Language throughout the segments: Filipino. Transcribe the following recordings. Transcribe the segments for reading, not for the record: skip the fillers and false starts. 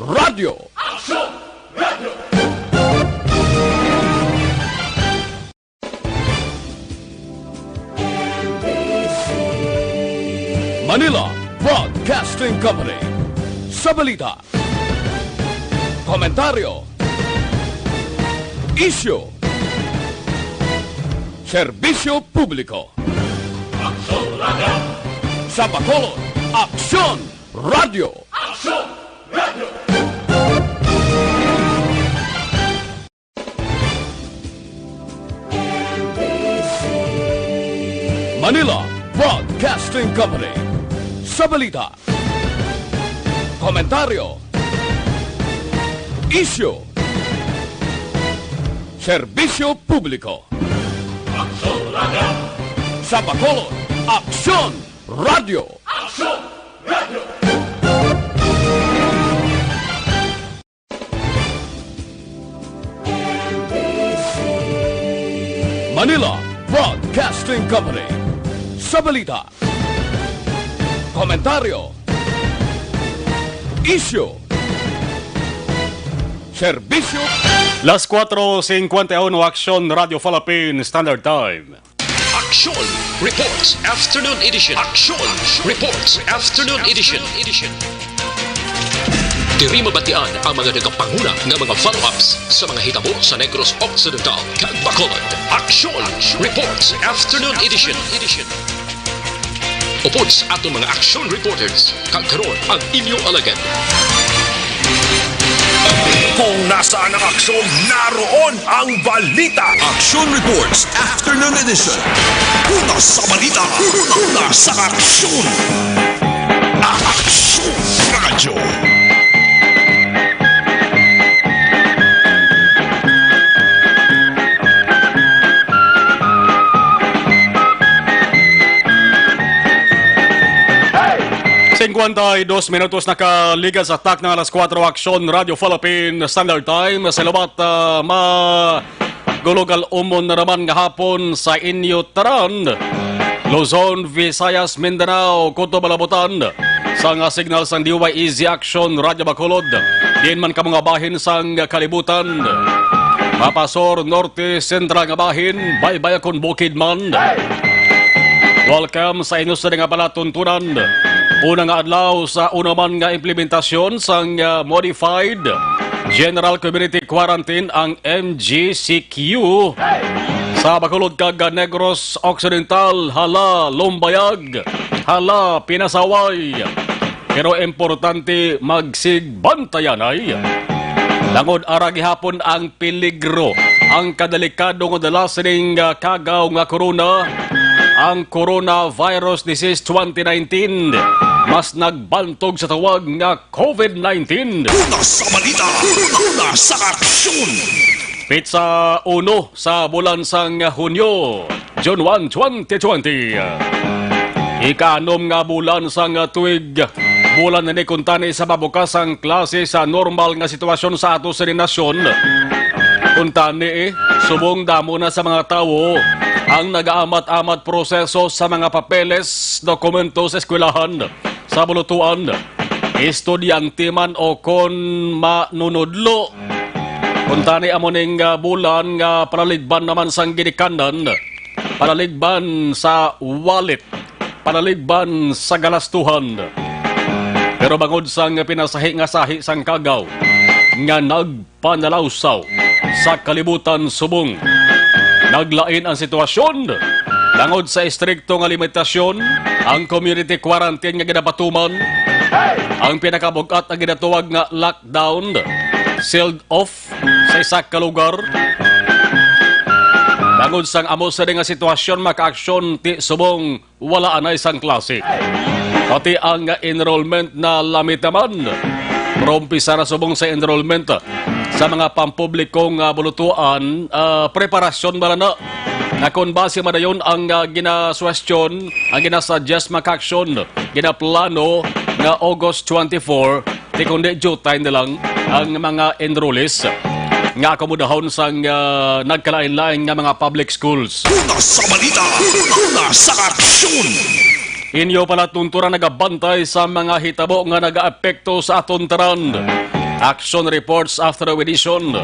Radio. Action Radio. Manila Broadcasting Company. Sa balita, komentaryo, isyu, serbisyo publiko. Action Radio. Sa Bacolod, Aksyon Radio. Action Radio. Manila Broadcasting Company. Sa balita, komentaryo, isyu, serbisyo publiko. Action Radio. Sa Bacolod, Aksyon Radio. Action Radio. Manila Broadcasting Company. Sa balita, komentaryo, isyu, serbisyo. Las 4:51 Action Radio Philippines Standard Time. Action Reports Afternoon Edition. Action Reports Afternoon Edition. Diri mabatian ang mga nagapanguna ng mga follow-ups sa mga hitabo sa Negros Occidental kag Bacolod. Action Reports Afternoon Edition. Upod sa atong mga action reporters, kag karon ang inyong alagad. Kung nasaan ang aksyon, naroon ang balita. Action Reports Afternoon Edition. Una sa balita, una sa aksyon. Aksyon Radio. Hey! 52 minutos nakaligas sa tak ng alas 4 Action Radio Philippines Standard Time. Sa lubat magulugal umon na naman nga hapon sa inyo taran. Luzon, Visayas, Mindanao, Coto, Balabutan. Sa nga signal sang DYEZ Action Radio Bacolod. Diin man ka mga bahin sang kalibutan. Mapasor, Norte, Central nga bahin. Baybayakon, Bukidman. Welcome sa inyo sa nga palatuntunan. Una nga adlaw sa unaman nga implementasyon sang Modified General Community Quarantine ang MGCQ sa Bacolod kag Negros Occidental, hala Lumbayag, hala Pinasaway. Pero importante magsigbantayan ay langod ara gihapon ang peligro, ang kadelikado nga dala sining kagaw nga corona, ang Coronavirus Disease 2019. Mas nagbantog sa tawag nga COVID-19. Una sa balita, una sa aksyon. Pitsa 1 sa bulan sang Hunyo, June 1, 2020. Ika-6 nga bulan sang tuig. Bulan na ni kuntani sa mabukasang klase sa normal nga sitwasyon sa ato sa nasyon. Kuntani subong damo na sa mga tawo ang nag-aamat-amat proseso sa mga papeles, dokumento sa eskwelahan, sa bulutuan, estudyante man o kon manunudlo. Kuntani amoning bulan nga palaligban naman sang ginikanan, palaligban sa wallet, palaligban sa galastuhan. Pero bangod sang pinasahi nga sahi sang kagaw, nga nagpanalawsaw sa kalibutan subong. Naglain ang sitwasyon. Langod sa istrikto nga limitasyon, ang community quarantine nga ginapatuman, ang pinakabugat ang ginatuwag nga lockdown, sealed off sa isa ka lugar. Langod sang amo sa nga sitwasyon, maka-aksyon ti subong wala na isang klase. Pati ang enrollment na lamit naman. Prompisa na subong sa enrollment sa mga pampublikong bulutuan, preparasyon ba na kung base madayon ang ginaswestyon, ang ginasuggest maka-aksyon, ginaplano nga August 24, di kundi due time na lang ang mga enrollees nga akomodahon sang nagkalain-lain nga mga public schools. Una sa balita, una sa aksyon. Inyo pala tuntura nagabantay sa mga hitabo nga nagaapekto sa aton taran. Action reports after the edition.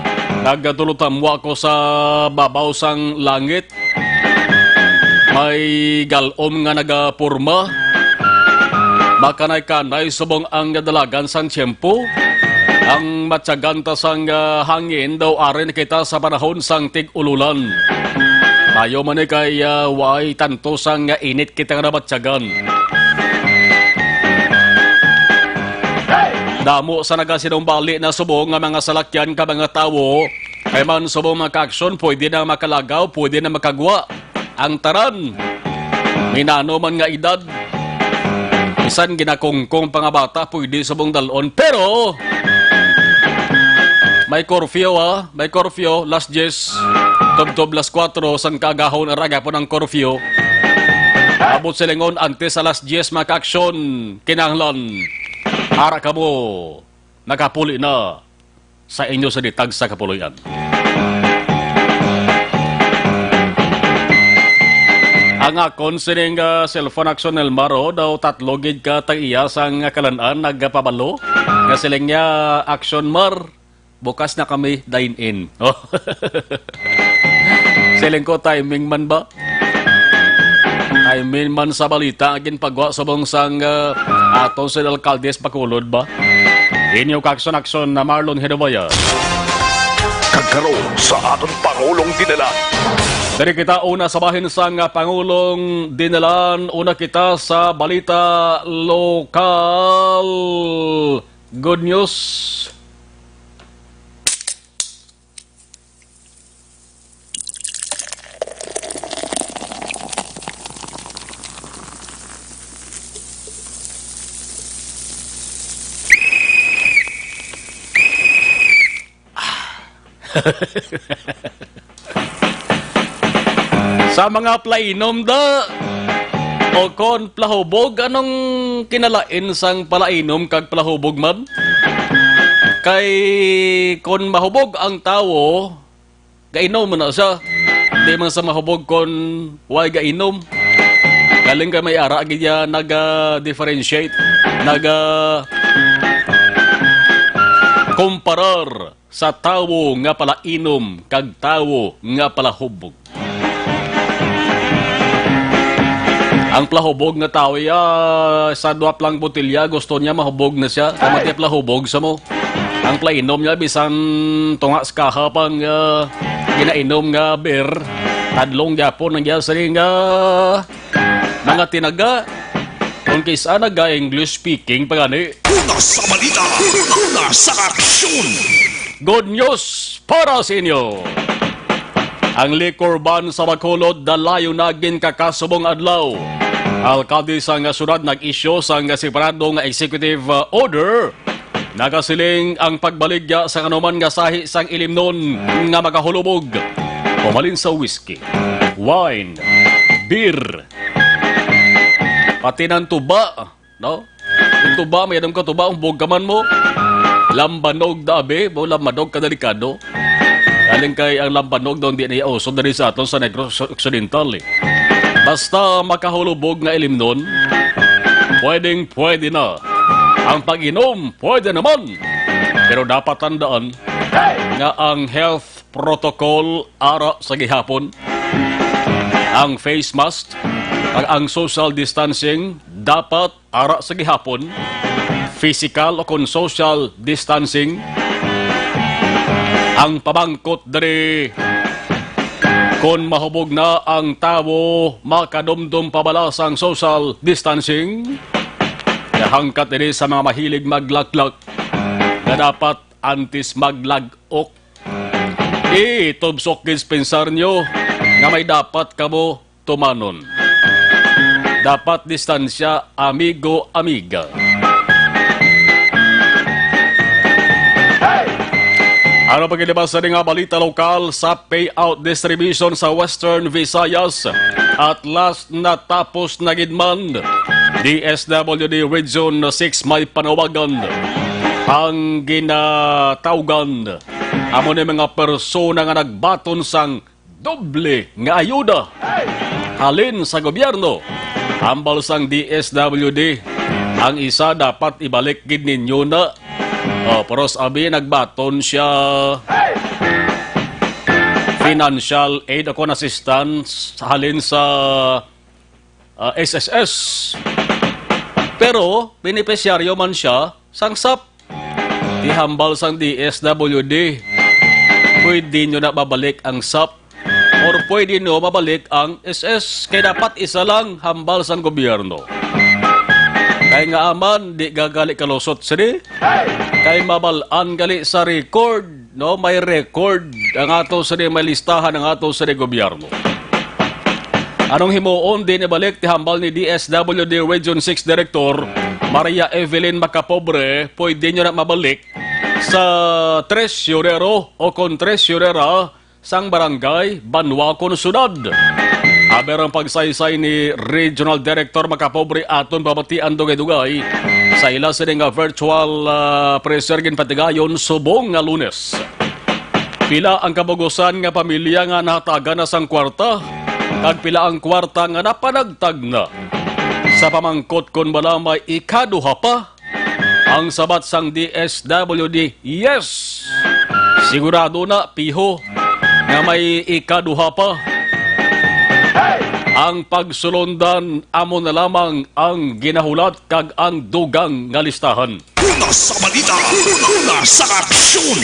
Nagtulutamwa ko sa babaw sang langit. May galom nga nagapurma. Makanay-kanay subong ang dalagan sang tiyempo. Ang matsaganta sang hangin daw arin kita sa panahon sang tig-ululan. Tayo man kay way tanto sang init kita nga namatsagan. Damo sa nagasinumbali na subong nga mga salakyan ka mga tawo, kay man subong mga aksyon, pwede na makalagaw, pwede na makagwa. Ang taran, minano man nga edad, isan ginakungkong pa nga bata, pwede subong dalon. Pero, may curfew may curfew, last 10, tubtob las 4, sang kaagahon araga po ng curfew. Abot silingon antes sa last 10 mga aksyon, kinahanglan. Ara ka mo, nakapuli na sa inyo sa ditag sa kapuloyan. Ang akon sining cellphone action El Maro daw tatlogid ka tag-iya sang kalanaan nagpabalo. Nga siling niya action mar, bukas na kami dine-in. Siling ko timing man ba? Timing man sa balita agin pagwa sa bangsang aton sa alkaldes pakulod ba? Inyo kakson-akson na Marlon Hedovaya. Kagkaroon sa aton Pangulong dinala. Dari kita una sa bahin sang Pangulong dinalan, una kita sa balita lokal. Good news. Sa mga plainom da o kon plahubog, anong kinalain sang palainom kag plahubog man? Kay kon mahubog ang tawo, gainom mo na siya. Di man sa mahubog kon way gainom. Galing ka may ara gidya naga-differentiate, naga-comparar sa tawo nga palainom kag tawo nga palahubog. Ang plahubog nga tao sa dua plang botilya gusto niya mahubog na siya. Kamati plahubog sa mo. Ang plainom niya bisan tunga sa kahapang ginainom nga beer. Tadlong yapon ang yasaring mga tinaga. Kung kaysa naga-English speaking pa gani. Una sa balita, una sa aksyon. Good news para sa inyo. Ang liquor ban sa Bacolod dalayo naging kakasubong adlaw. Alkalde sa nga syudad nag-isyo sa nga separado nga executive order. Nagasiling ang pagbaligya sa kanuman nga sahi sang ilimnon nga makahulubog. Pumalin sa whiskey, wine, beer, pati ng tuba, no? Yung tuba, may anong katuba, ang bugkaman mo. Lambanog dabe, mo lambanog kadelikado. Galing kay ang lambanog doon di na iauso dari sa aton sa Negros Occidental eh. Basta makahulubog nga ilimnon, pwede na. Ang pag-inom, pwede naman. Pero dapat tandaan nga ang health protocol ara sa gihapon, ang face mask, ang social distancing dapat ara sa gihapon, physical o kon social distancing, ang pabangkot dari kon mahubog na ang tawo makadumdum pabalasang social distancing. Hangkat din sa mga mahilig maglaklak na dapat antis maglagok. Itubsok dispensar nyo nga may dapat kamo tumanon. Dapat distansya amigo-amiga. Ano pagkilibas sa nga balita lokal sa payout distribution sa Western Visayas? At last natapos na gidman, DSWD Region 6 may panawagan. Ang ginatawgan amo ni mga persona nga nagbaton sang doble nga ayuda halin sa gobyerno. Ambal sang DSWD, ang isa dapat ibalik gid ninyo na Pero sabi, nagbaton siya financial aid ako assistance halin sa SSS. Pero, benepisyaryo man siya sang SAP. Ihambal sang DSWD. Pwede nyo na babalik ang SAP or pwede nyo mabalik ang SS. Kaya dapat isa lang hambal sang gobyerno. Kaya nga aman, di gagali kalusot sini. Kaya mabalaan gali sa record. No, may record ang ato sini, may listahan ang ato sini gobyerno. Anong himuon din ibalik ti hambal ni DSWD Region 6 Director Maria Evelyn Macapobre, pwede nyo na mabalik sa tresurero o kontresurera sang barangay Banwakon Sunod. Aber ang pagsaysay ni Regional Director Macapobre aton babatian dugay-dugay sa ila sining virtual presergin patigayon subong nga Lunes. Pila ang kabugusan nga pamilya nga nahatagan na sang kwarta, kag pila ang kwarta nga napanagtag na. Sa pamangkot kon bala may ikaduha pa ang sabat sang DSWD. Yes! Sigurado na piho nga may ikaduha pa. Ang pagsulundan amo na lamang ang ginahulat kag ang dugang nga listahan. Una sa balita, una sa aksyon.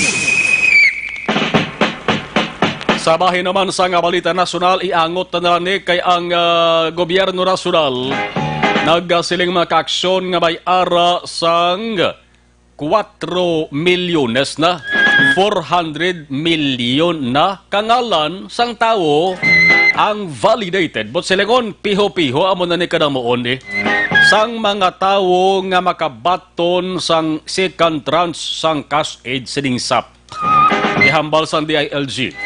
Sa bahin naman sa nga balita nasyonal, iangot na nila kay ang gobyerno nasyonal nagsiling makaaksyon nga may ara sang 4 milyones na 400 milyon na kangalan sang tao ang validated. But silingon piho-piho amo na ni kadamoon sang mga tao nga makabaton sang second tranche sang cash aid sining SAP. Ihambal sang DILG.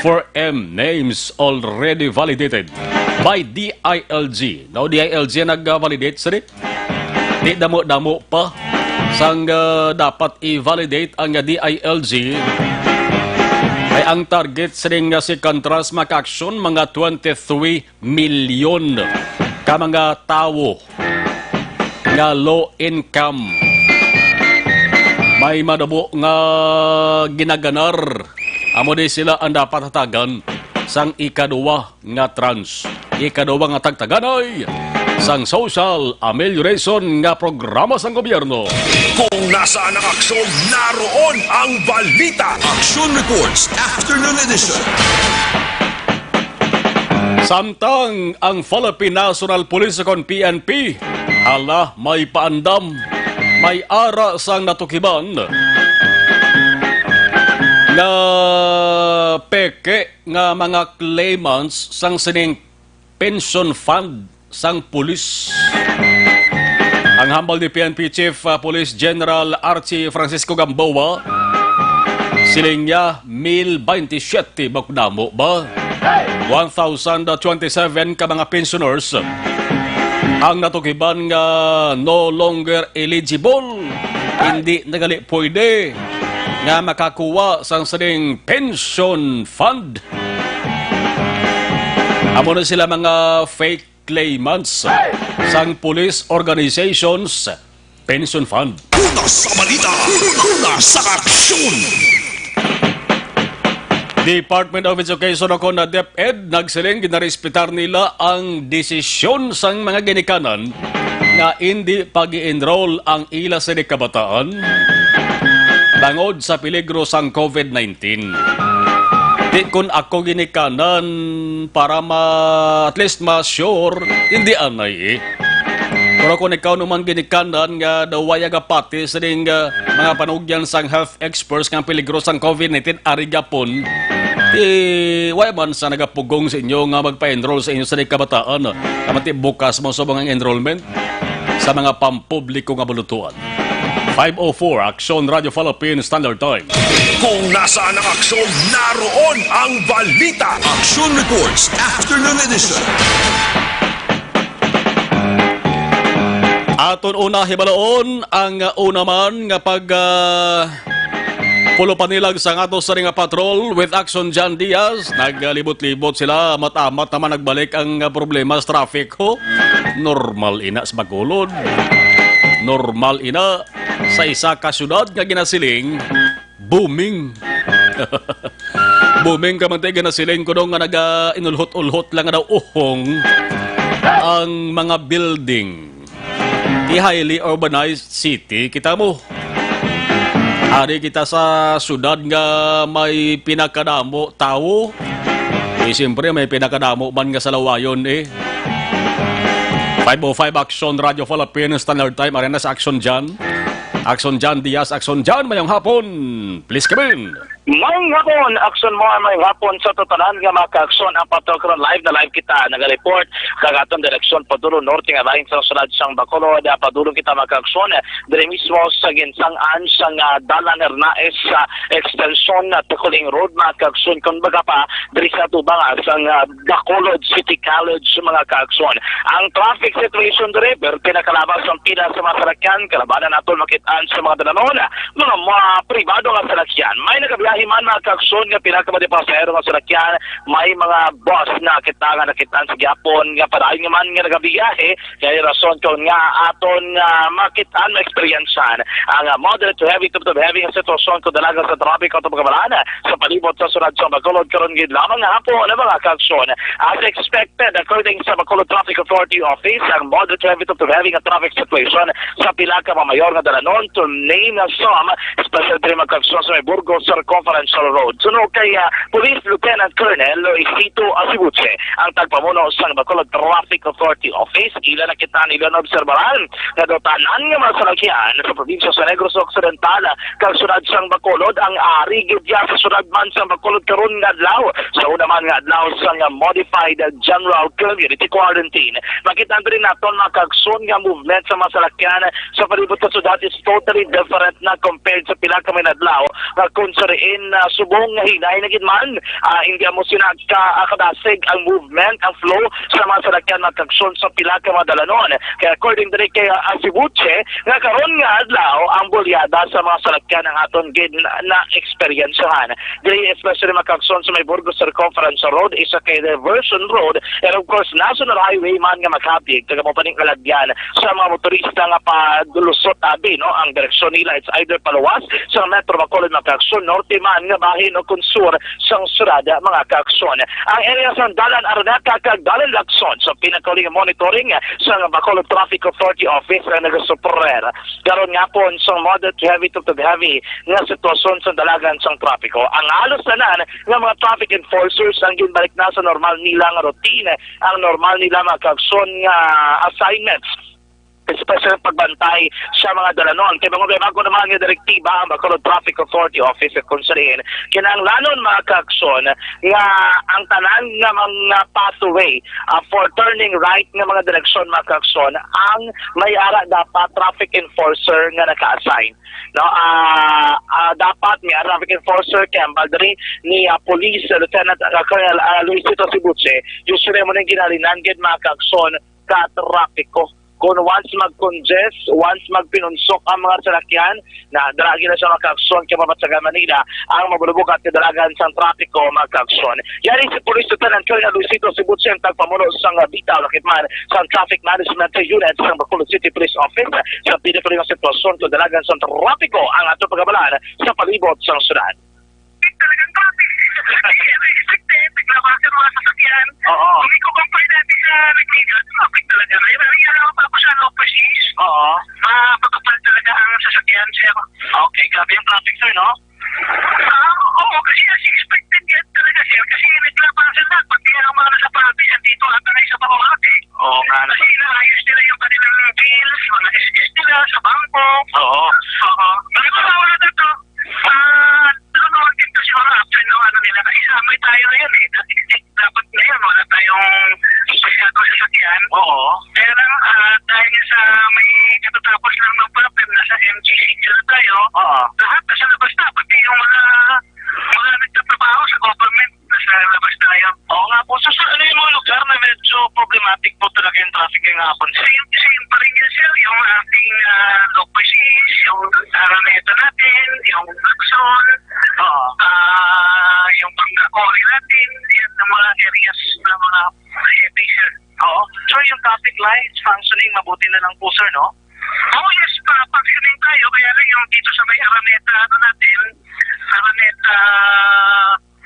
4M names already validated by DILG. Now, DILG nag-validate sari. Di damo-damo pa sang dapat i-validate ang DILG. Ay ang target sining second tranche maka-action mga 23 milyon ka mga tao nga low income. May madabo nga ginaganar. Amo di sila ang dapat hatagan sang ikaduwa nga tranche. Ikaduwa nga tagtaganay sang social amelioration nga programa sang gobyerno. Kung nasaan ang aksyon, naroon ang balita. Action Reports Afternoon Edition. Samtang ang Philippine National Police kon PNP, hala may paandam, may ara sang natukiban nga peke nga mga claimants sang sining pension fund sang pulis. Ang hambal ni PNP Chief Police General Archie Francisco Gamboa, siling niya 1,027 bakdamo ba? 1,027 ka mga pensioners ang natukiban nga no longer eligible, hindi nagali pwede nga makakuha sang sining pension fund. Amo na sila mga fake claimants sang police organizations pension fund. Una sa balita, una sa aksyon. Department of Education ako na DepEd nagsiling ginarespetar nila ang desisyon sang mga ginikanan na hindi pag-i-enroll ang ila sa kabataan bangod sa peligro sang COVID-19. Di kun ako ginikanan para at least ma-sure, hindi anay Pero kung ikaw naman ginikanan nga dawaya gapati sa ding mga panugyan sang health experts nga peligro sang COVID-19 arigapon, why man sa nagapugong sa inyo nga magpa-enroll sa inyo sa kabataan kamati bukas mo sa mga enrollment sa mga pampubliko nga bulutuan. 5:04 Action Radio Philippines Standard Time. Kung nasaan ang aksyon, naroon ang balita. Action Reports Afternoon Edition. Aton una hibalaon ang una man nga pag pulo panilag sa nga sa ring patrol with Action John Diaz. Naglibot-libot sila, matamat naman nagbalik ang problema sa traffic ho. Normal ina sa Bacolod. Normal ina sa isa ka syudad nga ginasiling booming. Booming ka man tayo ginasiling ko nga naga-inulhot-ulhot lang daw uhong ang mga building. Di highly urbanized city, kita mo. Ari kita sa syudad nga may pinakadamo tao. Siyempre may pinakadamo man nga sa lawayon 505 Action Radio Philippines Standard Time. Arena sa Action Jan. Action Jan Diaz, Action Jan, mayong hapon. Please come in. Mayong hapon, action mo mayong hapon sa totalan nga mga ka-aksyon ang patokron live na live kita nag-report kagatong direksyon Paduro Norte nga lain sa sunod siyang Bacolod padulong kita mga ka-aksyon dire mismo sa ginsangan siyang Dalan Hernaez sa extension na Tukuling Road mga ka-aksyon kung baga pa dire sa tubang sa Bacolod City College mga ka-aksyon. Ang traffic situation dire pinakalabas ang pila sa mga salakyan kalabanan nato makitaan sa mga dalanon mga pribado nga salakyan. May nagabiyahe man mga ka-aksyon nga pinakamadi pasahero nga salakyan, may mga bus na nakitaan sa Gyapon nga padayon nga man nga nagabiyahe kaya rason ko nga aton makitaan ma-experiencean ang moderate to heavy to heavy nga sitwasyon ko dalaga sa traffic at pagkabalana sa palibot sa sunod sa Bacolod karon gid lamang nga hapon na mga ka-aksyon. As expected according sa Bacolod Traffic Authority Office ang moderate to heavy to heavy nga traffic situation sa pila ka mamayor nga dalanon to name some especially mga ka-aksyon sa may Burgos Circumferential Road. Sunod kay Police Lieutenant Colonel Isito Asibuche ang tagpamuno sa Bacolod Traffic Authority Office. Ila na kita nila obserbaran na dotanan nga mga salakyan sa probinsya sa Negros Occidental kag sunod sang Bacolod ang ari gid sa sunod man sa Bacolod karon nga adlaw. Sa una man nga adlaw sang modified general community quarantine. Makita rin naton mga ka-aksyon nga movement sa mga salakyan sa palibot sa syudad is totally different na compared sa pila ka adlaw nga konseriin subong nga hinay na gid man hindi mo sinagkakadasig ang movement ang flow sa mga salakyan mga ka-aksyon sa pila ka dalanon. Kaya according dire kay Asibuche nga karon nga adlaw ang bulyada sa mga salakyan ang aton gid na experiencehan. Dire especially mga ka-aksyon sa may Burgos Circumferential Road isa kay Diversion Road and of course National Highway man nga makabig taga mo paning kalagyan sa mga motorista nga padulusot abi no ang direksyon nila it's either paluwas sa Metro Bacolod mga ka-aksyon norte man nga bahin o konsur sang surada mga ka-aksyon. Ang area sa Dalan Araneta kag Dalan Lacson sa pinakauling monitoring sa Bacolod Traffic Authority Office na nagasuporer. Karon nga po sa moderate to heavy to heavy nga sitwasyon sa dalagan sang trapiko. Ang halos tanan nga mga traffic enforcers ang ginbalik na sa normal nila nga routine, ang normal nila mga ka-aksyon nga assignments especially pagbantay sa mga dalanon. Kaya mga bago naman yung direktiba ang Bacolod Traffic Authority Office at konserin, kinanglanon mga ka-aksyon nga ang tanan nga mga pathway for turning right nga mga direksyon mga ka-aksyon ang may-ara dapat traffic enforcer nga naka-assign. No, dapat may traffic enforcer kaya diri ni Police Lieutenant Colonel Luisito Asibuche usually mo nang ginalinan gid mga ka-aksyon ka trapiko. Kung once mag-congest, once magpinunsok ang mga salakyan, na dalagi na sa mga ka-aksyon kaya mabatsagan Manila, ang mabulubog at kadalagan sa trapiko mga ka-aksyon. Yan si Police Lieutenant Colonel Luisito Asibuche ang tagpamuno sa bitaw lakitman sa Traffic Management Unit sa Bacolod City Police Office sa pinatuloy ng sitwasyon kadalagan sa trapiko ang ato pagabalan sa palibot sa syudad. Talagang traffic. Naglabasan mga sasakyan. Oo. Kung i-compare natin sa nagtigas, traffic talaga. Yan ang papasan o overseas. Oo. Makapal talaga ang sasakyan, sir. Okay, grabe yung traffic sir, no? Oo, kasi as expected yan talaga, sir. Kasi naglabasan na. Pag di ang mga nasa province, dito ata na sa Bacolod. Oo nga. Kasi inaayos nila yung kanilang bills, mga skis nila sa bangko. Oo. Nagkasawa na dito. Naman dito siguro after ng ano nila kasi samay tayo na yan dapat na yan wala tayong masyado sasakyan. Oo. Pero dahil sa may katatapos lang ng problem nasa MGC na tayo lahat nasa labas na pati yung mga nagtatrabaho sa government nasa labas tayo. Oo nga po. So ano yung mga lugar na medyo problematic po talaga yung traffic ng hapon? Same pa rin yun sir yung ating locations yung Araneta natin yung Lacson yung pagkakori natin, yan ang mga areas na mga heavy sir. Oo. So yung traffic lights functioning mabuti na lang po sir, no? Oh yes, Araneta, Araneta,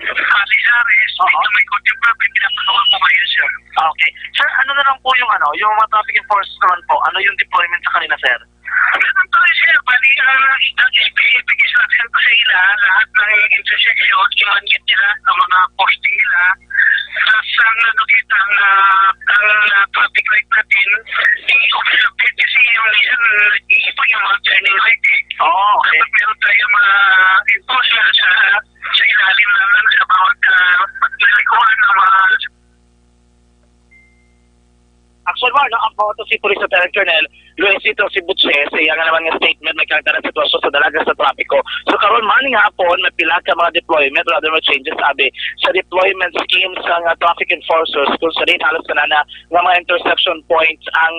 Alisares, dito may konting problem, pinapanood mo kayo, sir. Okay. Sir, ano na lang po yung yung mga traffic enforcers naman po? Ano yung deployment sa kanila, sir? Ganun to sir, bali ang specific instruction ko sa ila, lahat ng intersection, imanggit nila ang mga poste nila, ang nakita ang traffic light natin, i-observe kasi yung minsan iipa yung mga turning light eh. Okay. Dapat meron tayo mga enforcer sa ilalim naman sa bawat paglilikuan ng mga Actually, ang photo si Police Lieutenant Colonel Luisito Sibutse sa iya nga naman nga statement may karakter ng sitwasyon sa dalaga sa trapiko. So karon maning hapon may pila ka mga deployment rather mga changes sabi sa deployment schemes ng traffic enforcers kung sa rin halos na nga mga intersection points ang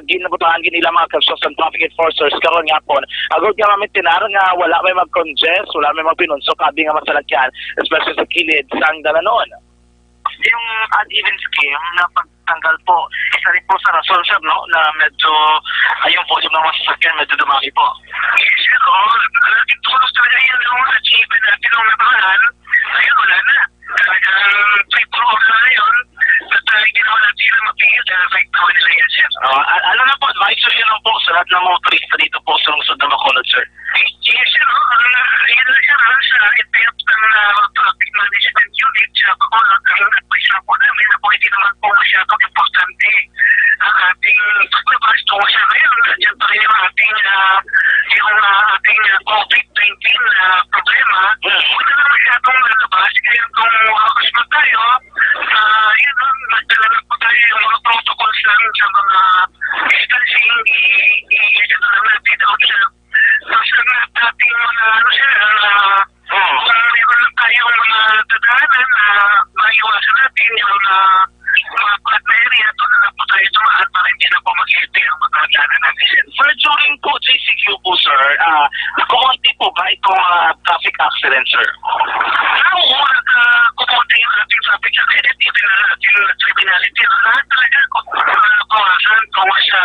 ginabutangan nila mga kagsyon sa traffic enforcers karon nga hapon. Agod nga mamitinar nga wala may mag-congest, wala may magpinunsok abi nga masalakyan especially sa kilid sang dalanon. Yung uneven scheme na pagtanggal po, isa rin po sa rason, sir, no, na medyo, yung volume ng mga sasakyan, medyo dumami po. Yes, sir. Malaking tulong talaga yun yung achievement natin nung nakaraan. Ngayon, wala na. Talagang triple off na ngayon. At ginawa natin na mapigil dahil fight na nila yan, sir. Ano na po, advice yun lang po sa lahat ng motorista dito po sa lungsod ng Bacolod, sir. Yes, sir. Yan na siya sa effect ng traffic management unit sa Bacolod. Ang advice lang po namin na po hindi naman po masyadong importante ang ating paglabas tungo siya ngayon. Nandiyan pa rin yung ating COVID-19 problema. Huwag na masyadong nalabas. Kaya kung makakasma tayo, yun, magdala na po tayo yung mga protocols lang sa mga distancing. I-ano lang natin ako sa ating mga kung mayroon lang tayong mga dadaanan na maiwasan natin yung mga flat na area doon na po tayo tumaan para hindi na po mag-hete ang mga dadaanan natin. Sir, during po JCQ po, sir, kumonti po ba itong traffic accident, sir? Oo, kumonti yung ating traffic accident, even na ating criminality. Lahat talaga kumasan sa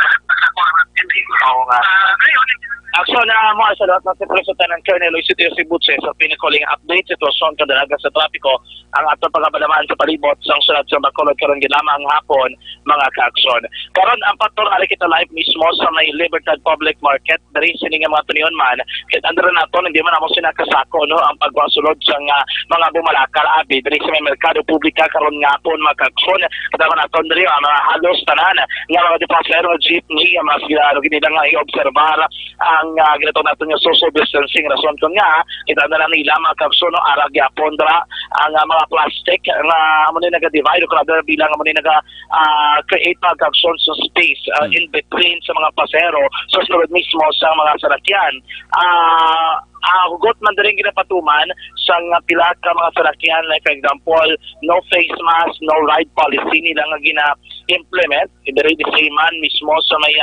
lahat na kakuha natin. Oo nga. Ngayon, Aksyon na mo sa lahat ng Police Lieutenant Colonel Luisito Sibutse sa pinakaling update sitwasyon kadalaga sa trapiko ang atong pagabalaman sa palibot sang sunod sa Bacolod karon ginamang hapon mga kaaksyon. Karon ang pator ali kita live mismo sa may Libertad Public Market diri sini nga mga tunion man kit andra naton hindi man amo sinakasako no ang pagwasulod sa mga bumalakal abi diri sa may merkado publika karon nga hapon mga kaaksyon kadama naton diri ang mga halos tanan nga mga pasahero jeepney ang mga siguro ginila nga i-obserbar ang ginato natin yung social distancing rason ko nga kita na lang nila mga kapso no arag yapon dra ang mga plastic nga amo ni naga-divide ko na bilang amo ni naga-create mga kapso sa space in between sa mga pasero so sunod mismo sa mga salakyan hugot man din ginapatuman sa pila ka mga salakyan like for example no face mask no ride policy nila nga gina-implement diri di sa man mismo sa may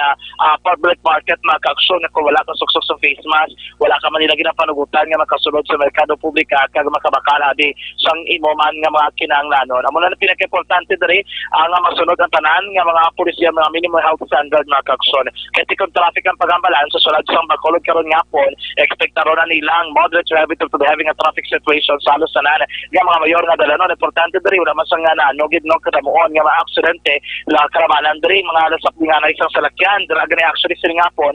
public market mga kaaksyon na kung wala ka suksok sa face mask wala ka man nila ginapanugutan nga makasulod sa merkado publika kag makabakala di sang imo man nga mga kinahanglanon amo na pinaka-importante diri nga masunod ang tanan nga mga pulisya mga minimum health standard mga kaaksyon kay kung traffic ang pagambalan sa sulod sang Bacolod karon nga hapon ekspektaron na nilang moderate to heavy to having a traffic situation sa halos tanan nga mga mayor nga dalanon importante diri wala man sang nugid no kadamuon nga mga aksidente la karamanan diri mga lasap nga na isang salakyan dira gani actually sining hapon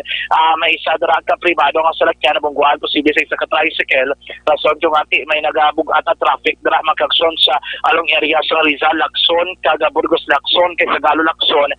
may isa dira ka pribado nga salakyan na bungguan posible sa isa ka tricycle rason yung ati may nagabug ata traffic dira makakson sa along area sa Rizal Lacson kag Burgos Lacson kay Sagalo Lacson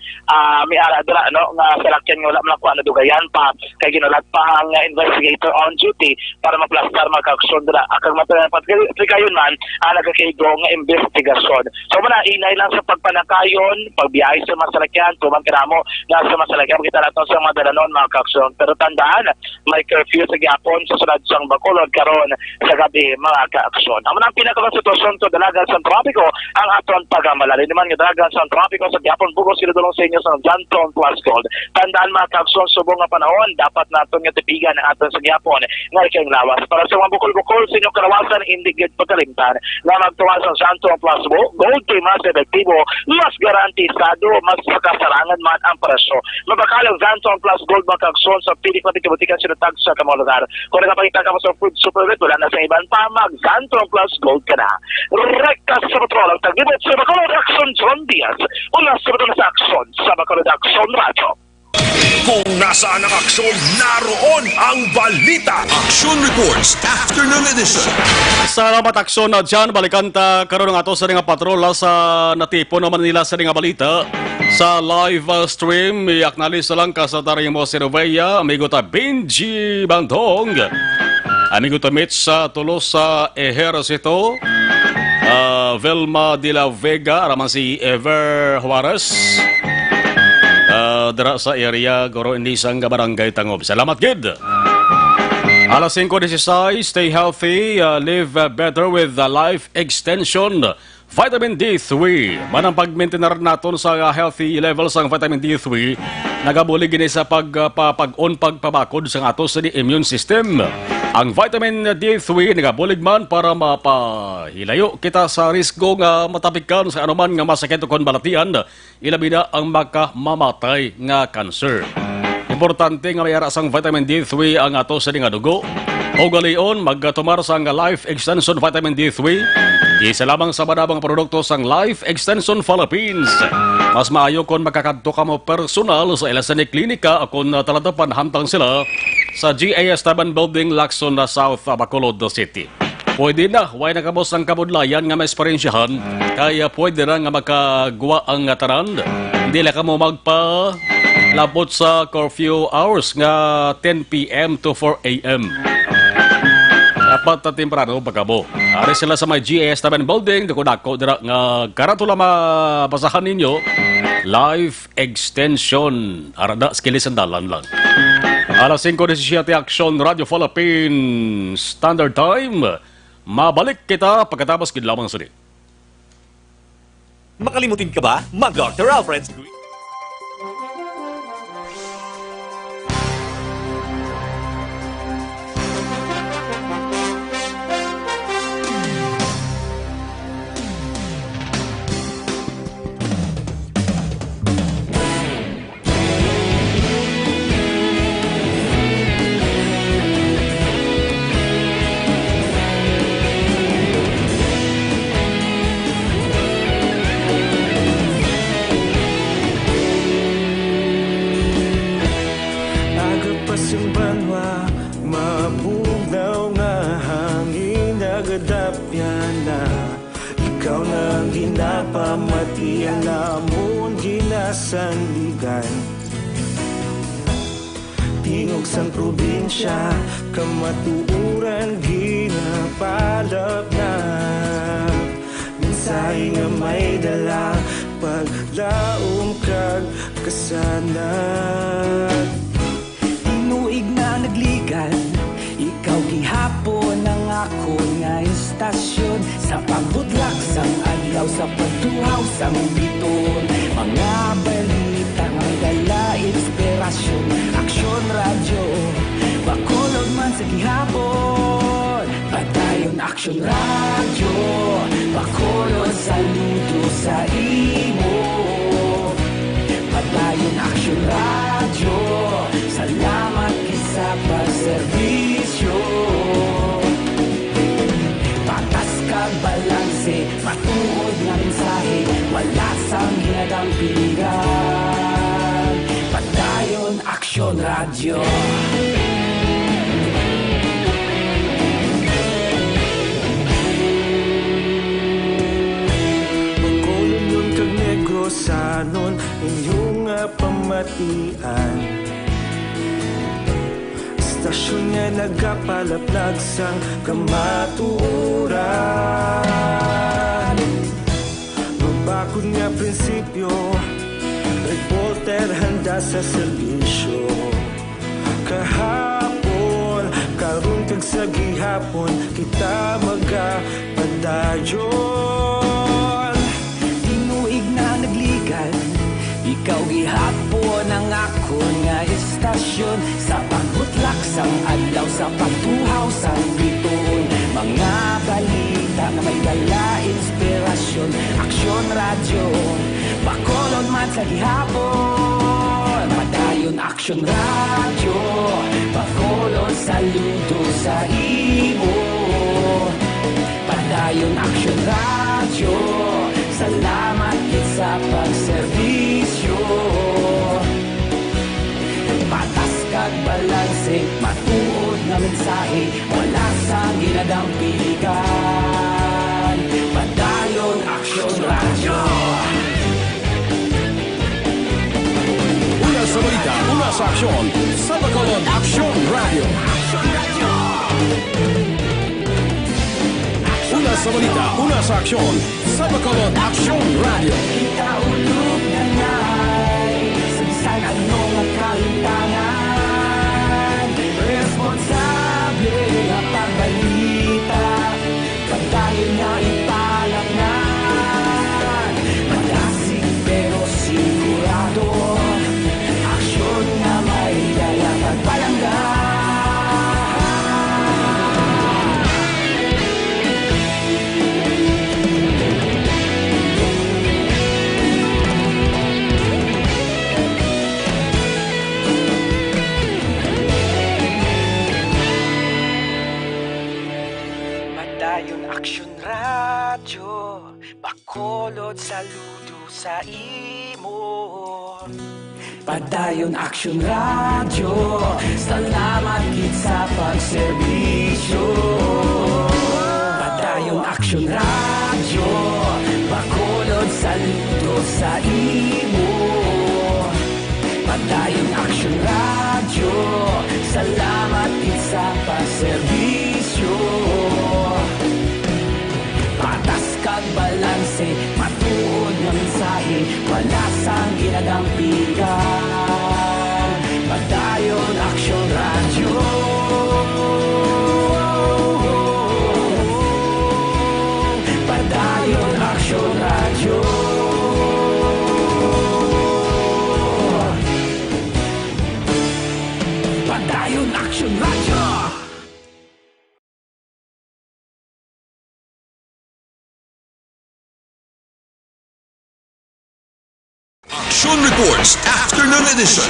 may ara dira no nga salakyan nga wala man ko ano dugayan pa kay ginulat pa ang investigator on duty para maplastar makakson dira akang matapat kayon man nagakaigo nga investigasyon so muna inay lang sa pagpanakayon pagbiyahe sa masalakyan tuman kanamo nga sa masalakyan kita naton sa mga dalanon mga kaaksyon pero tandaan may curfew sa gyapon sa sulod sang Bacolod karon sa gabi mga kaaksyon amo nang pinaka-sitwasyon to dalagan sa trapiko ang aton pagamalan naman nga dalagan sa trapiko sa gyapon bugos sila dulong sa inyo sa Janton Plus Gold tandaan mga kaaksyon subong nga panahon dapat naton nga tipigan ang aton sa gyapon nga kayong lawas. Para sa mga bukol-bukol sa inyong karawasan, hindi gid pagkalimtan na magtuwas ang Santo Plus Gold kay mas epektibo, mas garantisado, mas makasarangan man ang presyo. Mabakalang Santo Plus Gold makakson sa pilik na butikan sinutag sa kamong lugar. Kung nakapakita ka mo sa food supermarket, wala na sa iban pa, mag Santo Plus Gold ka na. Rekta sa patrol ang tagibot sa Bacolod Action John Diaz. Una sa patrol sa aksyon sa Bacolod Action Radio. Kung nasaan ang aksyon, naroon ang balita. Action Reports Afternoon Edition. Salamat aksyon na dyan. Balikan ta karon ng ato sa nga patrola sa natipo naman nila sa nga balita. Sa live stream, i-acknowledge na lang ka sa taring mo si Rovea, amigo ta Benji Bandong, amigo ta Mitch sa tulos sa Ejercito, Velma de la Vega, araman si Ever Juarez, dara sa area Goro Indisang Barangay Tangob. Salamat gid. Alas 5:16, stay healthy, live better with life extension. Vitamin D3. Manang pag-maintain naton sa healthy levels ang vitamin D3, nagabuli gini sa pagpapag-on pagpabakod sa ato sa immune system. Ang vitamin D3 nagabulig man para mapahilayo kita sa risko nga matapikan sa anuman nga masakit o konbalatian, ilabi na ang makamamatay nga cancer. Importante nga mayara sang vitamin D3 ang ato sa nga dugo. O galion, magtumar sang Life Extension Vitamin D3. Isa lamang sa manabang produkto sang Life Extension Philippines. Mas maayo kung makakadto ka mo personal sa ilasan ni klinika kung taladapan hantang sila sa GAS Taban Building, Lacson na South Bacolod City. Pwede na, way na kabos ang kabudlayan nga maesperensyahan, kaya pwede na nga makagawa ang tanan. Hindi lang ka mo magpalabot sa curfew hours nga 10 p.m. to 4 a.m. Dapat na temprano pagkabo. Ari sila sa may GAS Taban Building, dako dira nga karatula mabasahan ninyo, Life Extension. Arada skilisan dalan lang. Alas 5:17 Action Radio Philippines Standard Time. Mabalik kita pagkatapos gid lamang sini. Makalimutin ka ba? Mag-Dr. Alfred's Pamatian namon ginasandigan. Tingog sang probinsya, kamatuuran ginapalap na. Minsay nga may dala, paglaom kag kasanag. Tinuig na nagligan, ikaw gihapon ang ako nga istasyon. Sa pagbudlak sang adlaw, sa pagtuhaw sang biton. Mga balita nga dala inspirasyon. Aksyon radyo, Bacolod man sa gihapon. Patayon Aksyon radyo, Bacolod saludo sa imo. Patayon Aksyon radyo, salamat isa pagserbisyo. Patas kag balanse, matuod nga mensahe, wala sang hinagang piligan. Patayon Aksyon radyo. Bacolod nun kag Negrosanon, inyong pamatian. Stasyon nga nagapalaplag sang kamatuuran. Mabakod nga prinsipyo, reporter handa sa serbisyo. Kahapon, karon kag sa gihapon, kita magapadayon. Tinuig na nagligan, ikaw gihapon ang ako nga istasyon. Sa pagbutlak isang adlaw sa pagtuhaw sa bituon. Mga balita na may dala inspirasyon, aksyon radyo, Bacolod man sa gihapon. Padayon aksyon radyo, Bacolod saludo sa imo. Padayon aksyon radyo, salamat gid sa pagserbisyo. Patas kag balanse, matuod na mensahe, wala sa ginadampiligan. Padayon aksyon radyo. Una sa balita, una sa aksyon, sa Bacolod Aksyon Radio. Una sa balita, una sa aksyon, sa Bacolod Aksyon Radio. Kita ulog na ngay, sansan ano nga kalintangan. Responsable nga pagbalita, pagdayon nga italaknan. Malasig pero sigurado, aksyon na may dala pagpalanggan. Padayon aksyon radyo, Bacolod saludo sa imo. Padayon aksyon radyo, salamat gid sa pagserbisyo. Padayon aksyon radyo, Bacolod saludo sa imo. Padayon aksyon radyo, salamat gid sa pagserbisyo. Patas kag balanse, matuod na mensahe, wala sang ginadampigan. Padayon aksyon radyo. Padayon aksyon radyo. Padayon aksyon radyo. Action Reports Afternoon Edition.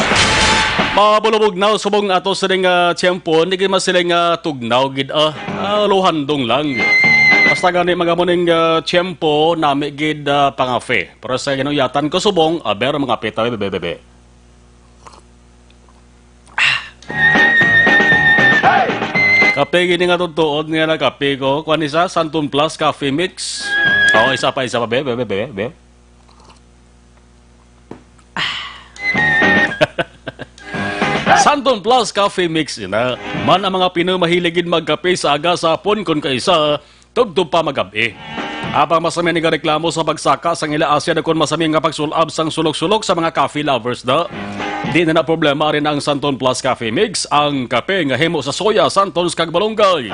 Mabulubog na subong ato sa ring tiyempo, hindi gid masiling tugnaw gid luhandong lang. Basta gani mga muning tiyempo nami gid pangafe. Pero sa ginuyatan ko subong aber mga pita bebe. Kape gini nga tutuod nga na kape ko. Kuan isa Santon Plus Coffee Mix. Oo, isa pa bebe. Santon Plus Coffee Mix na man ang mga Pinoy mahiligid magkape sa aga sa hapon kun kaisa tugtog pa magabi. Apang masami ni reklamo sa pagsaka sang ila Asya na kun masami nga pagsulab sang sulok-sulok sa mga coffee lovers da. Di na problema rin ang Santon Plus Coffee Mix, ang kape nga himo sa soya, santons kag balonggay.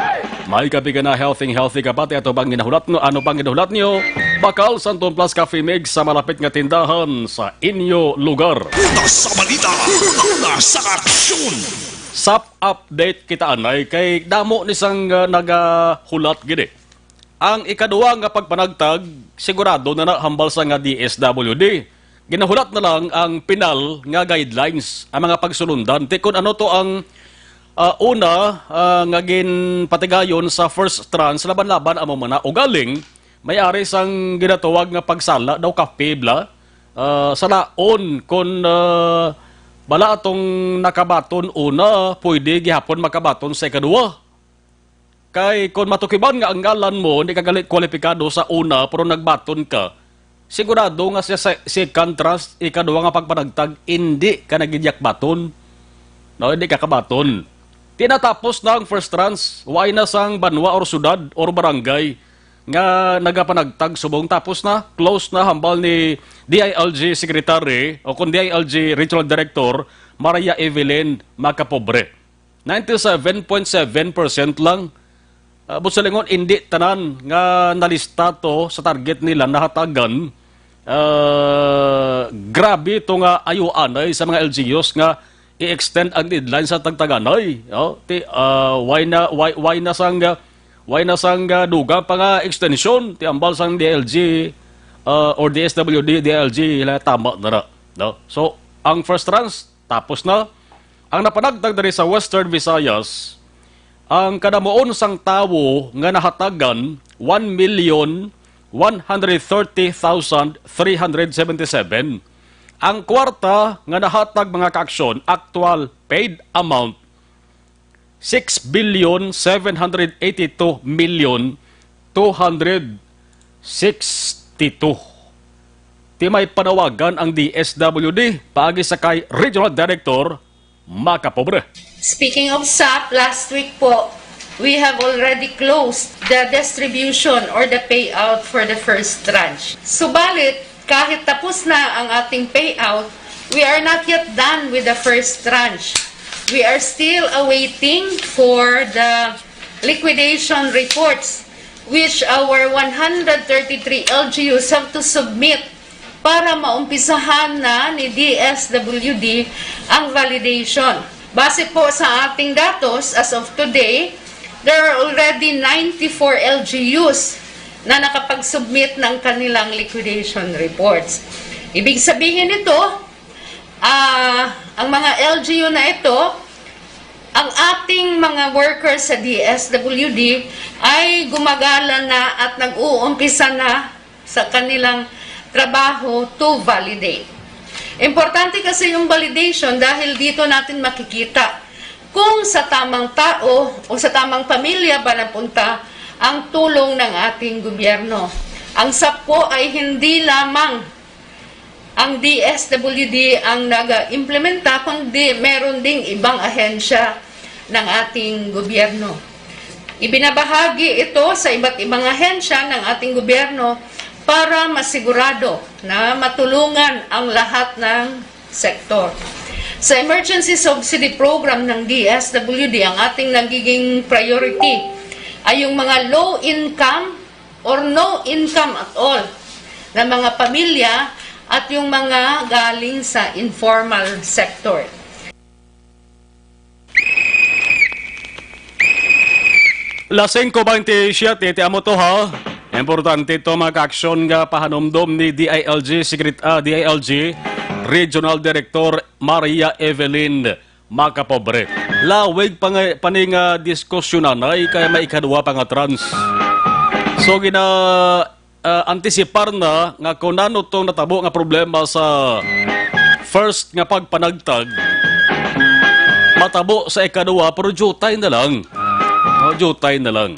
May kape ka na healthy ka pati ato bang ginahulat no, ano bang ginahulat niyo? Bakal Santon Plus Coffee Mix sa malapit nga tindahan sa inyo lugar. Una sa balita, una sa aksyon. Sap update kita anay kay damo ni sang nagahulat gid. Ang ikaduwa nga pagpanagtag sigurado na hambal sa nga DSWD. Ginahulat na lang ang pinal nga guidelines ang mga pagsulundan. Kung ano to ang una nga ginpatigayon sa first trans laban-laban amo mana ugaling may-ari sang ginatawag nga pagsala daw kapibla sa laon kun bala atong nakabaton una pwede gihapon makabaton sa ikaduwa. Kay kung matukiban nga ang ngalan mo hindi ka galit kwalipikado sa una pero nagbaton ka, sigurado nga sa second trust, ikaduwa nga pagpanagtag, hindi ka nagidyak baton. No, hindi ka kabaton. Tinatapos na ang first trans, why na sang banwa or sudad or barangay nga nagapanagtag subong tapos na, close na hambal ni DILG Secretary o kung DILG Regional Director Maria Evelyn Macapobre. 97.7% lang. Busalingon, hindi tanan nga nalista to sa target nila nahatagan. Grabe ito nga ayuan ay sa mga LGUs nga i-extend ang deadline sa tagtaganay. Why na sang dugang pa nga extension ti ambal sang DLG or DSWD DLG tama na. No? So ang first tranche tapos na. Ang napanagtag diri sa Western Visayas, ang kadamuon sang tawo nga nahatagan 1,130,377. Ang kwarta nga nahatag mga kaaksyon, actual paid amount 6,782,262. Ti may panawagan ang DSWD paagi sa kay Regional Director Makapobre. Speaking of SAP, last week po, we have already closed the distribution or the payout for the first tranche. Subalit, kahit tapos na ang ating payout, we are not yet done with the first tranche. We are still awaiting for the liquidation reports which our 133 LGUs have to submit para maumpisahan na ni DSWD ang validation. Base po sa ating datos, as of today, there are already 94 LGUs na nakapag-submit ng kanilang liquidation reports. Ibig sabihin nito, ang mga LGU na ito, ang ating mga workers sa DSWD ay gumagala na at nag-uumpisa na sa kanilang trabaho to validate. Importante kasi yung validation dahil dito natin makikita kung sa tamang tao o sa tamang pamilya ba napunta ang tulong ng ating gobyerno. Ang SAP po ay hindi lamang ang DSWD ang nag-implementa, kundi meron ding ibang ahensya ng ating gobyerno. Ibinabahagi ito sa iba't ibang ahensya ng ating gobyerno para masigurado na matulungan ang lahat ng sektor. Sa Emergency Subsidy Program ng DSWD, ang ating nagiging priority ay yung mga low income or no income at all na mga pamilya at yung mga galing sa informal sector. Lasing ko 27, ti amo to ha. Importante ito mag-aksyon nga pahanumdom ni DILG Regional Director Maria Evelyn Makapobre. Lawig paning diskusyonan ay kaya may ikadwa pa nga trans. So antisipar na nga kung ano itong natabo nga problema sa first nga pagpanagtag, matabo sa ikadwa pero jutay na lang. Jutay na lang.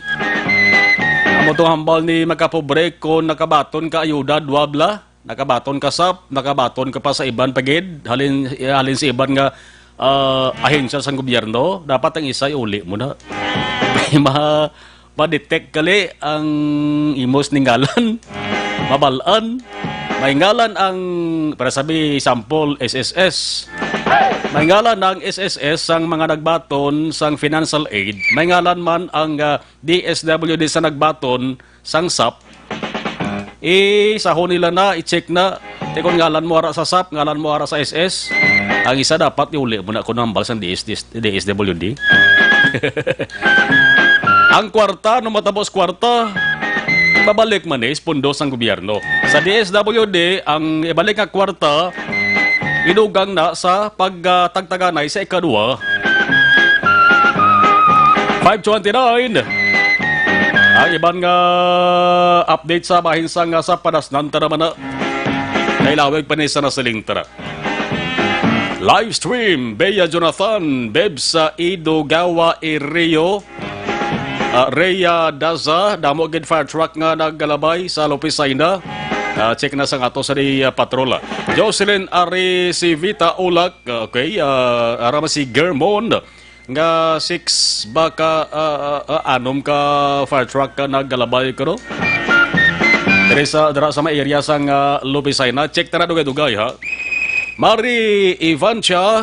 Amo itong hambal ni Makapobre kung nakabaton ka ayuda, duwabla, nakabaton ka SAP, nakabaton ka pa sa iban pagid, halin sa iban nga ahensya sa gobyerno, dapat ang isa uli mo na. Ma-detect kali ang imos ning ngalan, mabalaan, may ngalan ang, para sabi, sample, SSS. May ngalan ang SSS ang mga nagbaton sang financial aid. May ngalan man ang DSWD sa nagbaton sang SAP. Sahon nila na, i-check na. Kung ngalan mo ara sa SAP, ngalan mo ara sa SS. Ang isa dapat iuli mo na kung nambal sang DSWD. Ang kwarta, nung matapos kwarta, babalik man pondo sang gobyerno. Sa DSWD, ang ibalik nga kwarta, inugang na sa pagtagtaganay sa ikadwa. 529. Ang iban nga update sa bahinsang nga sa padasnan tara man na. Nailawag pa ni sa nasiling tara. Live stream, Bea Jonathan, Bebs sa Ido Gawa Rio. Rhea Daza, damo gid fire truck nga naggalabay sa Lopisaina. Check na sang ato sa di patrola. Jocelyn Ari si Vita Ulak, okay, arama si Germon nga 6 baka anom ka fire truck ka naggalabay ko no. Dara sa may area sang Lopisaina, check tara dugay-dugay ha. Mari Ivancha,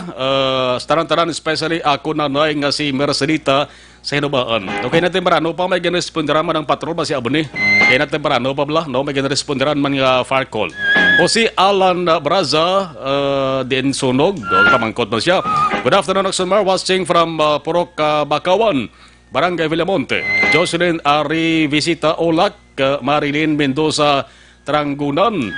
taran-taran especially ako nanay nga si Mercedita sa Hinubaan. Okay natin marano pa may ginesponderama ng patrol ba si Abone? Kaya na temprano pa bala, no? May ginaresponderan man nga fire call. O si Alan Braza, din sunog, tamangkot na siya. Good afternoon, Action Mar, watching from Purok, Bakawan, Barangay Villamonte. Jocelyn Ari Visita Olak, Marilyn Mendoza Trangunan.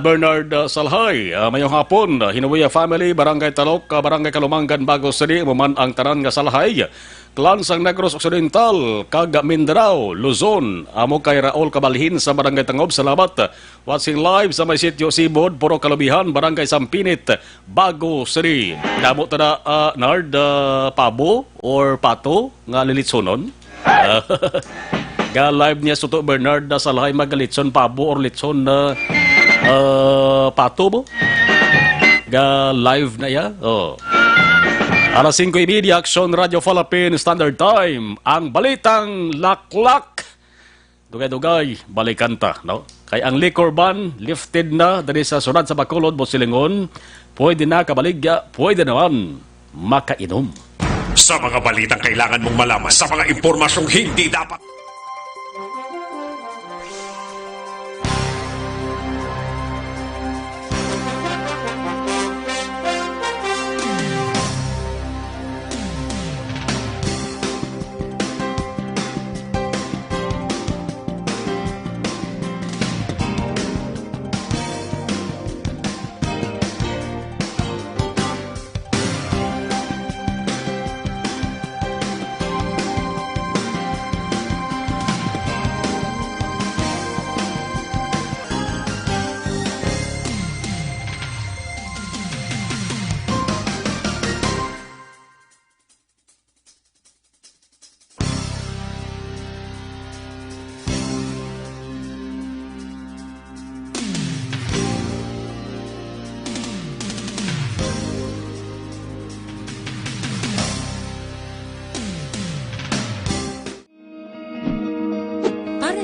Bernard Salhay, mayong hapon, Hinuwiya Family, Barangay Talok, Barangay Kalumangan, Bago City, maman ang tanan nga Salhay. Klansang Negros Occidental, Kaga Mindanao, Luzon, amo kay Raul Kabalhin sa Barangay Tangob, salamat. Watching live sa may sitio Sibod, Puro Kalubihan, Barangay Sampinit, Bago City. Damo tada Nard Pabo or Pato nga lilitsonon. Ga live niya suto Bernard Salhay magalitson Pabo or litson na Pato mo. Ga live na ya. Oh. Alas 5:30, Action Radio Philippine Standard Time. Ang balitang laklak. Dugay-dugay, balikanta, no? Kay ang liquor ban lifted na dari sa sunod sa Bacolod, Bosilingon. Pwede na kabaligya, pwede naman makainom. Sa mga balitang kailangan mong malaman, sa mga impormasyong hindi dapat.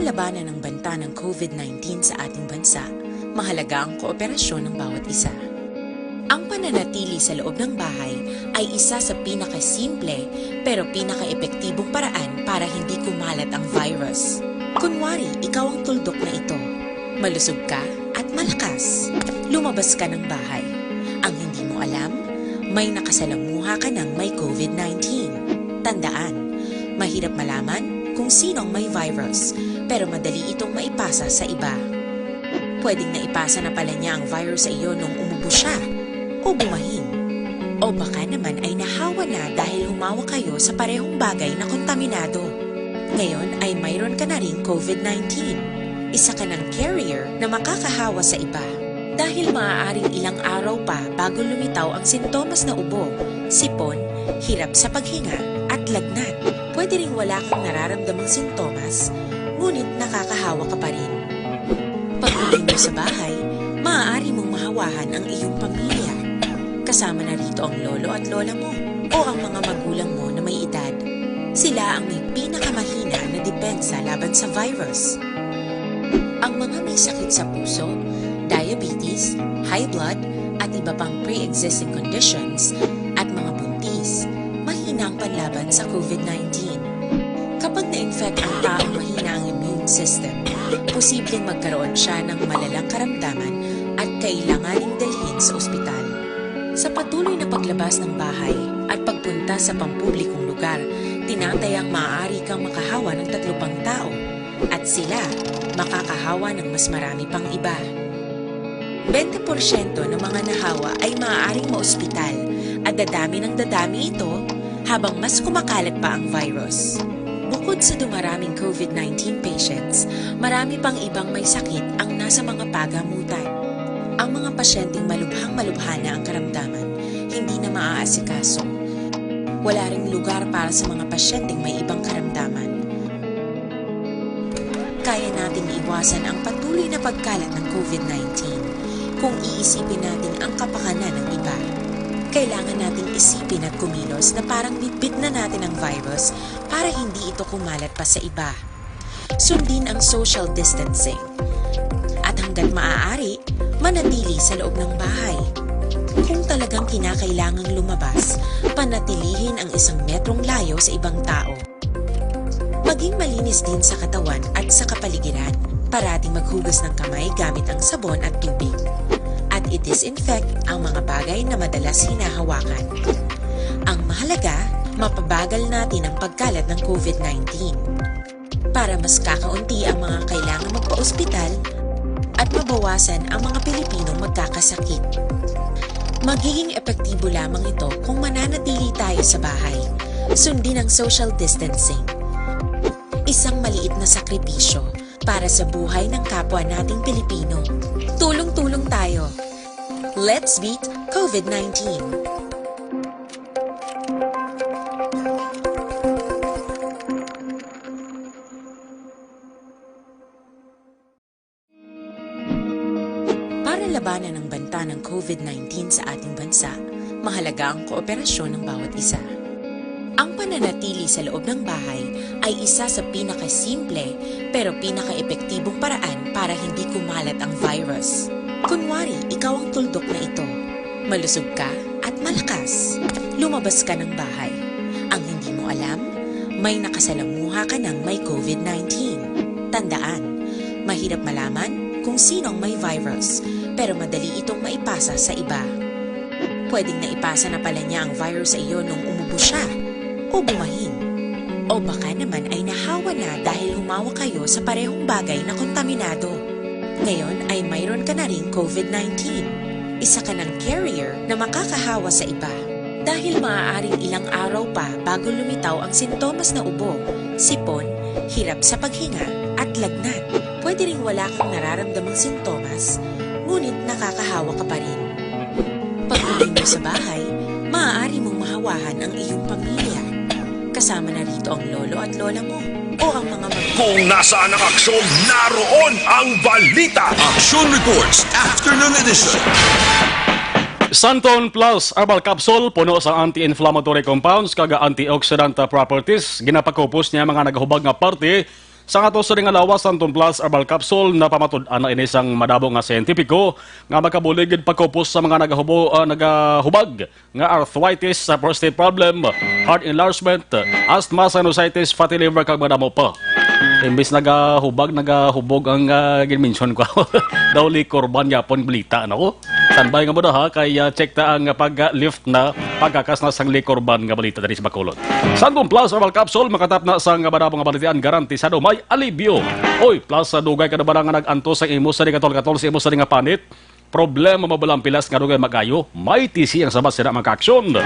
Labanan ng banta ng COVID-19 sa ating bansa, mahalaga ang kooperasyon ng bawat isa. Ang pananatili sa loob ng bahay ay isa sa pinakasimple pero pinaka-epektibong paraan para hindi kumalat ang virus. Kunwari, ikaw ang tuldok na ito. Malusog ka at malakas. Lumabas ka ng bahay. Ang hindi mo alam, may nakasalamuha ka ng may COVID-19. Tandaan, mahirap malaman kung sino ang may virus, pero madali itong maipasa sa iba. Pwedeng naipasa na pala niya ang virus sa iyo nung umubo siya o bumahin. O baka naman ay nahawa na dahil humawa kayo sa parehong bagay na kontaminado. Ngayon ay mayroon ka na ring COVID-19. Isa ka ng carrier na makakahawa sa iba. Dahil maaaring ilang araw pa bago lumitaw ang sintomas na ubo, sipon, hirap sa paghinga at lagnat. Pwede ring wala kang nararamdamang sintomas, ngunit nakakahawa ka pa rin. Pag-uwi mo sa bahay, maaari mong mahawahan ang iyong pamilya. Kasama na rito ang lolo at lola mo o ang mga magulang mo na may edad. Sila ang may pinakamahina na depensa laban sa virus. Ang mga may sakit sa puso, diabetes, high blood, at iba pang pre-existing conditions at mga buntis, mahina ang panlaban sa COVID-19. Kapag na-infect ang taong mahina ang immune system, posibleng magkaroon siya ng malalang karamdaman at kailanganing dalhin sa ospital. Sa patuloy na paglabas ng bahay at pagpunta sa pampublikong lugar, tinatayang maaari kang makahawa ng 3 pang tao at sila makakahawa ng mas marami pang iba. 20% ng mga nahawa ay maaaring maospital at dadami ng dadami ito habang mas kumakalat pa ang virus. Bukod sa dumaraming COVID-19 patients, marami pang ibang may sakit ang nasa mga pagamutan. Ang mga pasyenteng malubhang-malubha na ang karamdaman, hindi na maaasikaso. Wala ring lugar para sa mga pasyenteng may ibang karamdaman. Kaya nating iwasan ang patuloy na pagkalat ng COVID-19 kung iisipin natin ang kapakanan ng iba. Kailangan nating isipin at kumilos na parang bitbit na natin ang virus para hindi ito kumalat pa sa iba. Sundin ang social distancing. At hanggat maaari, manatili sa loob ng bahay. Kung talagang kinakailangang lumabas, panatilihin ang 1 metrong layo sa ibang tao. Maging malinis din sa katawan at sa kapaligiran. Parating maghugas ng kamay gamit ang sabon at tubig. At i-disinfect ang mga bagay na madalas hinahawakan. Ang mahalaga, mapabagal natin ang pagkalat ng COVID-19 para mas kakaunti ang mga kailangan magpa-ospital at mabawasan ang mga Pilipinong magkakasakit. Magiging epektibo lamang ito kung mananatili tayo sa bahay, sundin ang social distancing. Isang maliit na sakripisyo para sa buhay ng kapwa nating Pilipino. Tulong-tulong tayo. Let's beat COVID-19. Para labanan ang banta ng COVID-19 sa ating bansa, mahalaga ang kooperasyon ng bawat isa. Ang pananatili sa loob ng bahay ay isa sa pinakasimple pero pinaka-epektibong paraan para hindi kumalat ang virus. Kunwari, ikaw ang tuldok na ito. Malusog ka at malakas. Lumabas ka ng bahay. Ang hindi mo alam, may nakasalamuha ka ng may COVID-19. Tandaan, mahirap malaman kung sinong may virus, pero madali itong maipasa sa iba. Pwedeng naipasa na pala niya ang virus sa iyo nung umubo siya o bumahin. O baka naman ay nahawa na dahil humawa kayo sa parehong bagay na kontaminado. Ngayon ay mayroon ka na ring COVID-19. Isa ka ng carrier na makakahawa sa iba. Dahil maaaring ilang araw pa bago lumitaw ang sintomas na ubo, sipon, hirap sa paghinga at lagnat. Pwede ring wala kang nararamdamang sintomas, ngunit nakakahawa ka pa rin. Pag-uwi mo sa bahay, maaari mong mahawahan ang iyong pamilya. Kasama na rito ang lolo at lola mo o ang mga Kung nasaan ang aksyon, naroon ang balita. Action Reports Afternoon Edition. Santon Plus Herbal Capsule puno sa anti-inflammatory compounds kaga antioxidant properties. Ginapakupos niya mga naghubag nga parte sa ato sa ring alawas Santon Plus Herbal Capsule na pamatud-an na inisang madabo nga siyentipiko nga makabuligid pagkupos sa mga nagahubag nga arthritis, prostate problem, heart enlargement, asthma, sinusitis, fatty liver kag madamo pa. Imbis nagahubog ang ginmention ko. Daw likorban yapon balita nako. Standby nga mo ha kay check ta ang pag-lift na pagkakas na sang likorban nga balita diri sa Bacolod. Santon Plus Herbal Capsule makatap na sang madabo nga balitian garantisado may alibyo. Oy, plus sa dugay kada barang nga nag-anto sa imo sa katol sa imo sa nga panit. Problema mabalang pilas nga dugay magayo, may TC ang sabas sila magka-aksyon.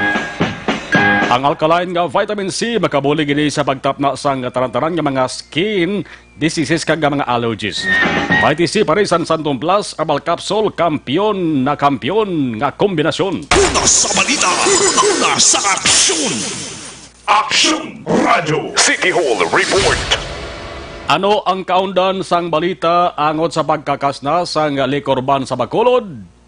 Ang alkaline nga vitamin C makabulig ini sa pagtapna sang tarantaran nga mga skin diseases kag mga allergies. May TC pa rin sa Santon Plus Herbal Capsule, kampiyon nga kombinasyon. Una sa balita, una sa aksyon. Action Radio City Hall Report. Ano ang kaundan sang balita angot sa pagkakasna sang likorban sa Bacolod?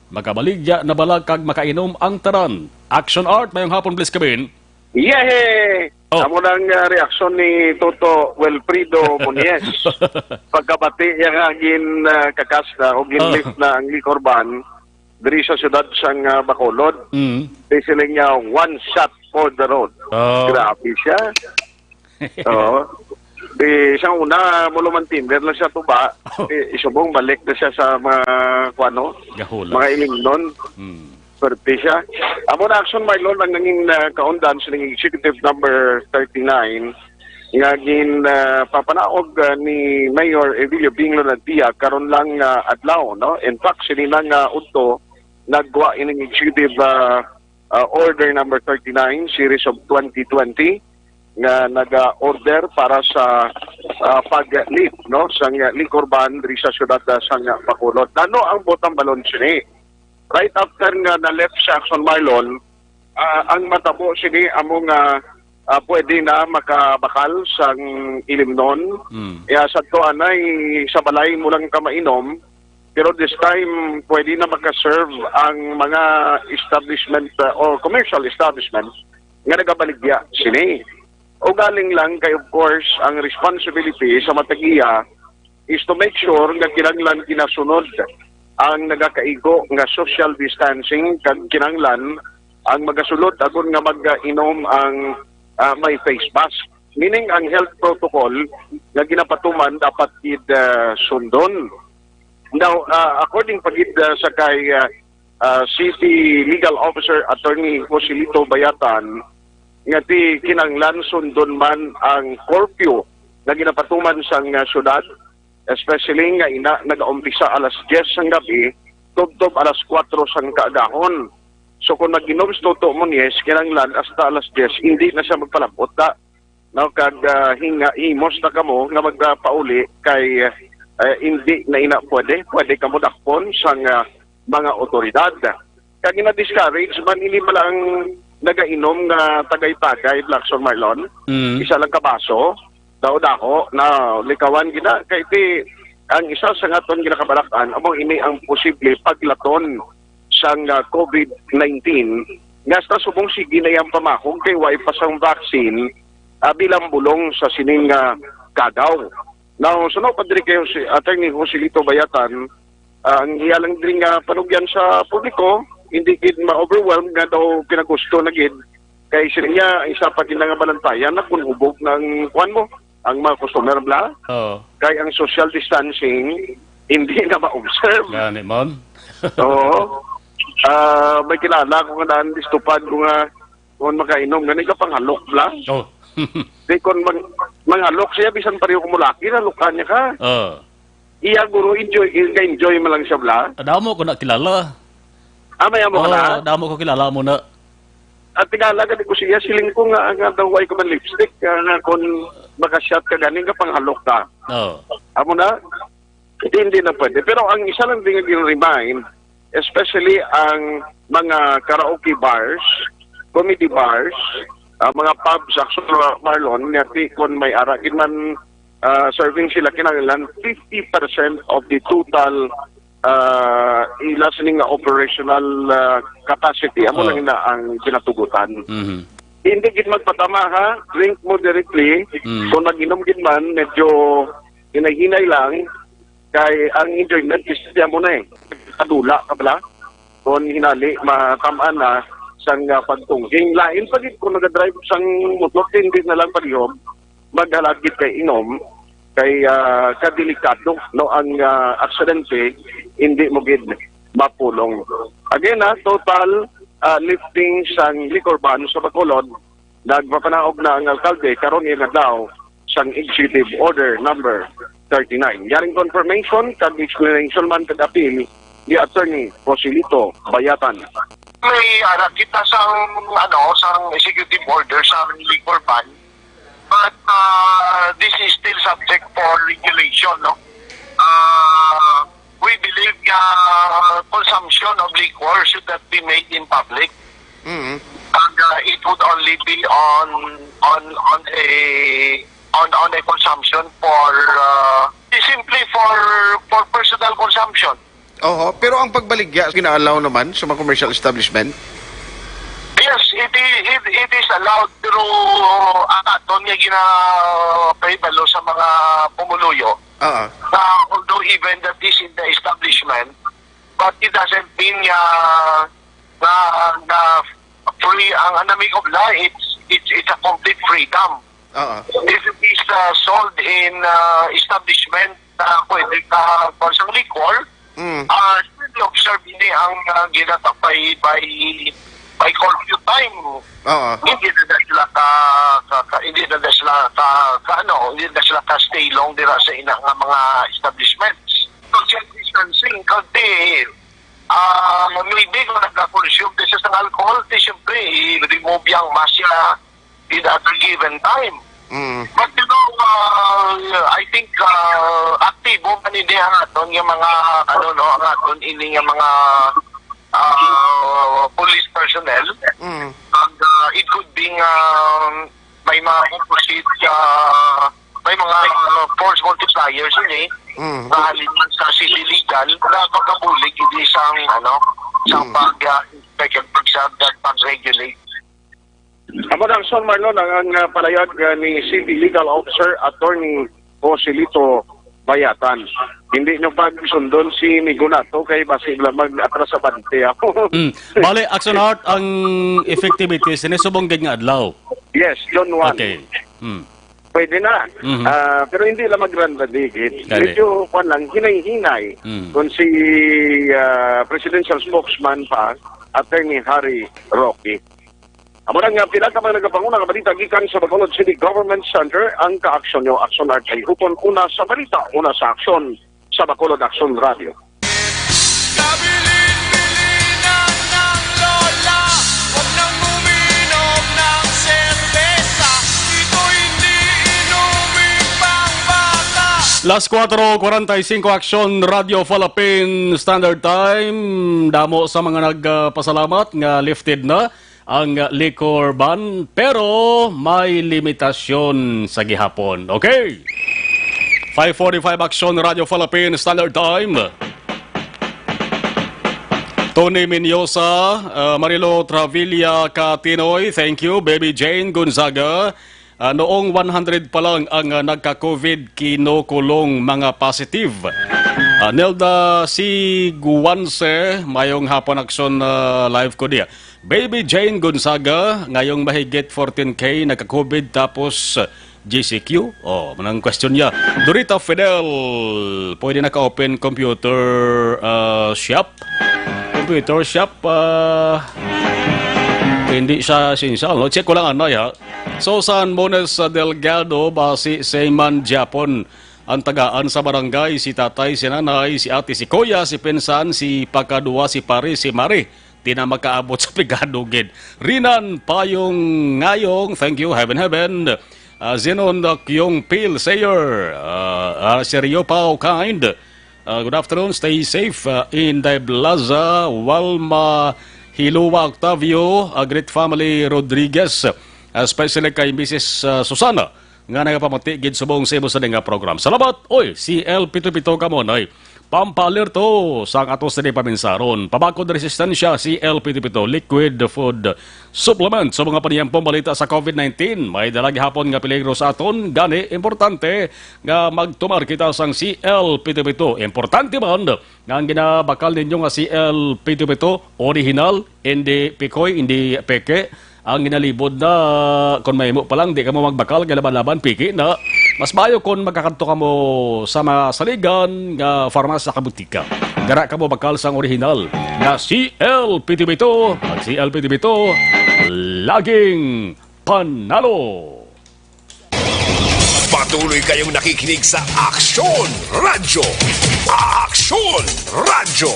Makabaligya na balag kag makainom ang taran. Action Art, mayong hapon please kabin. Yehe! Amo lang reaksyon ni Toto Wilfrido Muniez. Pagkabati niya nga kakasna o ginlift na ang likorban diri sa syudad sang Bacolod. Siling niya one shot for the road. Grabe siya. Siyang una, mulumantinder lang siya tuba. Isubong balik na siya sa mga mga ilingnon. Pwerte siya. Amo na action, Marlon, ang nanging kaundan sa nanging executive number 39 nga papanaog ni Mayor Evilio Binglo Nadia karon lang adlaw, no? In fact, sila nga udto nagwa ining executive order number 39 series of 2020 nga naga-order para sa pag-lift, no, sa likorban diri sa syudad sa Bacolod. Ano ang botang balon sini? Right after nga na left sa Action Marlon, ang matabo sini among pwede na makabakal sa ilimnon. Sa to anay sa balay mo lang ka mainom, pero this time pwede na makaserve ang mga establishment or commercial establishment nga nagabaligya sini. O galing lang kay of course ang responsibility sa matagiya is to make sure nga kinanglan kinasunod ang nagakaigo nga social distancing kag kinanglan ang magasulod agon nga mag-inom ang may face mask Meaning ang health protocol nga ginapatuman dapat sundon. Now, according pagid sa kay City Legal Officer Attorney Joselito Bayatan, nga ti kinanglan sundon man ang curfew na ginapatuman sa syudad, especially nga nag-umpisa alas 10 sang gabi, tubtob alas 4 sang kaagahon. So kung nag-inom toto mo niyes, kinanglan hasta alas 10, hindi na siya magpalabot ta. No, kag himos na kamo nga magpauli kay hindi na ina pwede kamo dakpon sang mga otoridad. Kag ina-discourage man ini pala ang nagainom nga tagay-tagay Lacson Marlon. Isa lang kabaso, daw-daho na likawan gina kay ti ang isa sa ngaton ginakabalakan among ini ang posible paglaton sang COVID-19 nga sa subong sige na yang pamakog kay way pa sang vaccine bilang bulong sa sining kagaw. Now, sunod pa diri kayo si Attorney Joselito Bayatan, ang iyalang din nga panugyan sa publiko, hindi gid ma-overwhelm nga daw pinagusto na gid kay sila niya isa pa gid nga balantayan na kung hubog ng kuan mo ang mga customer bla. Kay ang social distancing hindi na ma-observe. Gani man. Oo. May kilala ko nga daan distupad ko nga kung makainom gani ka panghalok bla. Di kung mangalok siya bisan pareho kumulaki na lukan niya ka. Iya guro enjoy man lang siya bla. Damo ko na kilala. Maya mo na? Damo ko kilala mo na. At tingala ka ko siya, siling ko nga daw ay ko man lipstick nga kung makasyat ka ganing ka panghalok ka. Amo na? Hindi na pwede. Pero ang isa lang din nga gin-remind, especially ang mga karaoke bars, comedy bars, mga pubs, actually Marlon, ngati kung may aragin man serving sila kinanglan, 50% of the total listening operational capacity amo lang na ang pinatugutan. Hindi gid magpatama ha, drink moderately. Kung mag-inom gid man medyo hinay-hinay lang kay ang enjoyment is mo na kadula ka bala kung hinali matamaan na sang pagtungging lain pag kung nag-drive sang motor hindi na lang palihog maghalagit kay inom kay kadelikado no ang aksidente hindi mo gid mapulong. Again total lifting sang liquor ban sa Bacolod nagpapanaog na ang alkalde karon nga daw sang executive order number 39. Yaring confirmation kag explanation man kag appeal ni Attorney Joselito Bayatan. May kita sang sang executive order sa liquor ban. But this is still subject for regulation, no? We believe consumption of liquor should not be made in public. And it would only be on a consumption for simply for personal consumption. Pero ang pagbaligya gina-allow naman sa mga commercial establishment? Yes, it is allowed through aton nga gina-paibalo sa mga pumuluyo. Although even that is in the establishment, but it doesn't mean na free ang anamig of law. It's a complete freedom. If it is sold in establishment na pwede ka sa liquor, still observe ini ang ginatapay by curfew time. Hindi na sila ka stay long dira sa ina nga mga establishments. Social distancing kasi maybe kung nagka-consume kasi sa alcohol, siyempre i-remove yung masya in other given time. But I think aktibo man hindi ang aton yung mga ang aton ini yung mga police personnel. And it could be may mga composite may mga force multipliers halin man sa city legal na pagkabulig hindi isang isang pag-inspect at pag-regulate. Amo ang Son Marlon ang palayag ni City Legal Officer Attorney Joselito Bayatan. Hindi nyo pagsundon si Migunato kay basi lang mag-atras sa bante ako. Bale, Action Art, ang effectivity sinisubong gid nga adlaw. Yes, John 1. Okay. Pwede na. Pero hindi lang magrandadigit. Medyo lang, hinay-hinay kung si presidential spokesman pa, Attorney Harry Roque. Amo nga pinakamang nagapanguna nga balita gikan sa Bacolod City Government Center ang kaaksyon nyo Aksyon Arcade Hupon una sa balita, una sa aksyon sa Bacolod Aksyon Radio. Las 4:45 Aksyon Radio Philippine Standard Time. Damo sa mga nagpasalamat nga lifted na ang liquor ban pero may limitasyon sa gihapon. Okay. 5:45 Aksyon Radio Philippine Standard Time. Tony Minyosa, Marilo Travilla Catinoy, thank you. Baby Jane Gonzaga. Noong 100 pa lang ang nagka-COVID, kinukulong mga positive. Nelda C. Guwanse, mayong hapon aksyon live ko diya. Baby Jane Gonzaga, ngayong mahigit 14K, nagka-COVID tapos GCQ. Manang question niya. Dorita Fidel, pwede naka-open computer shop? Computer shop, hindi siya sinsal. No? Check ko lang anay ha. Susan Mones Delgado, basi Seyman Japon. Ang tagaan sa barangay, si tatay, si nanay, si ate, si kuya, si pinsan, si pagkadua, si pare, si mari. Di na makaabot sa pigadugid. Rinan Payong Ngayong, thank you, heaven. Zenon Kyong Pil Sayer, Sergio Pao Kind. Good afternoon, stay safe. Inday Blaza, Walma Hilua Octavio, Great Family Rodriguez, especially kay Mrs. Susana, nga nagapamutigid subong sa imo sa nga program. Salamat! Oy, si L7-7 ka mo, nay. Pampalir to sa ato sa paminsaron. Pabakod resistensya si L7-7, liquid food supplement sa mga paniyampong balita sa COVID-19. May dalagi hapon nga peligro sa aton. Gani, importante nga magtumar kita sang si L7-7. Importante man nga ang ginabakal ninyo nga si L7-7, original, hindi pikoy, hindi peke. Ang ginalibod na kung may mo pa lang, di ka mo magbakal, galaban-laban, piki na mas bayo kung magkakanto ka mo sa masaligan nga farmasya kabutika. Gara ka mo bakal sang original na si L7-7. At si L7-7, laging panalo. Patuloy kayong nakikinig sa Aksyon Radyo. Aksyon Radyo.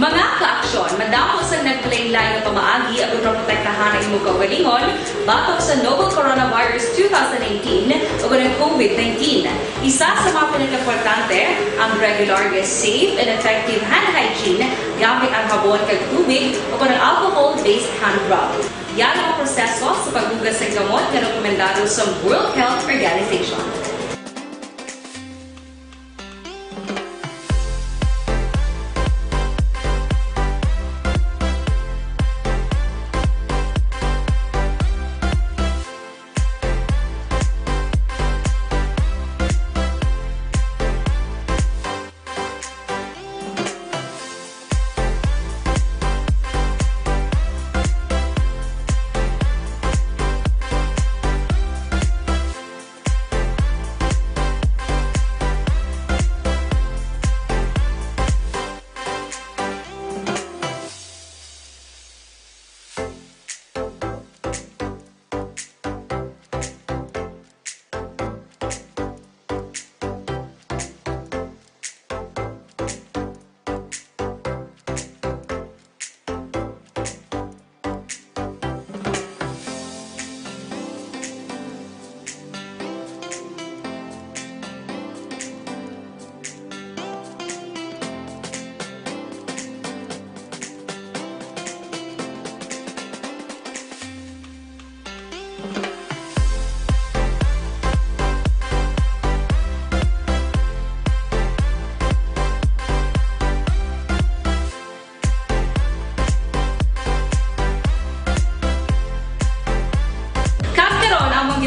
Mga ka-aksyon, madamo sa naglaylay na pamaagi ang protektahan ang imong kaugalingon batok sa novel coronavirus 2018 o ng COVID-19. Isa sa mga pinaka-importante ang regular, safe, and effective hand hygiene gamit ang habon kag tubig o ng alcohol-based hand rub. Yan ang proseso sa paghugas ng gamot na rekomendado sa World Health Organization.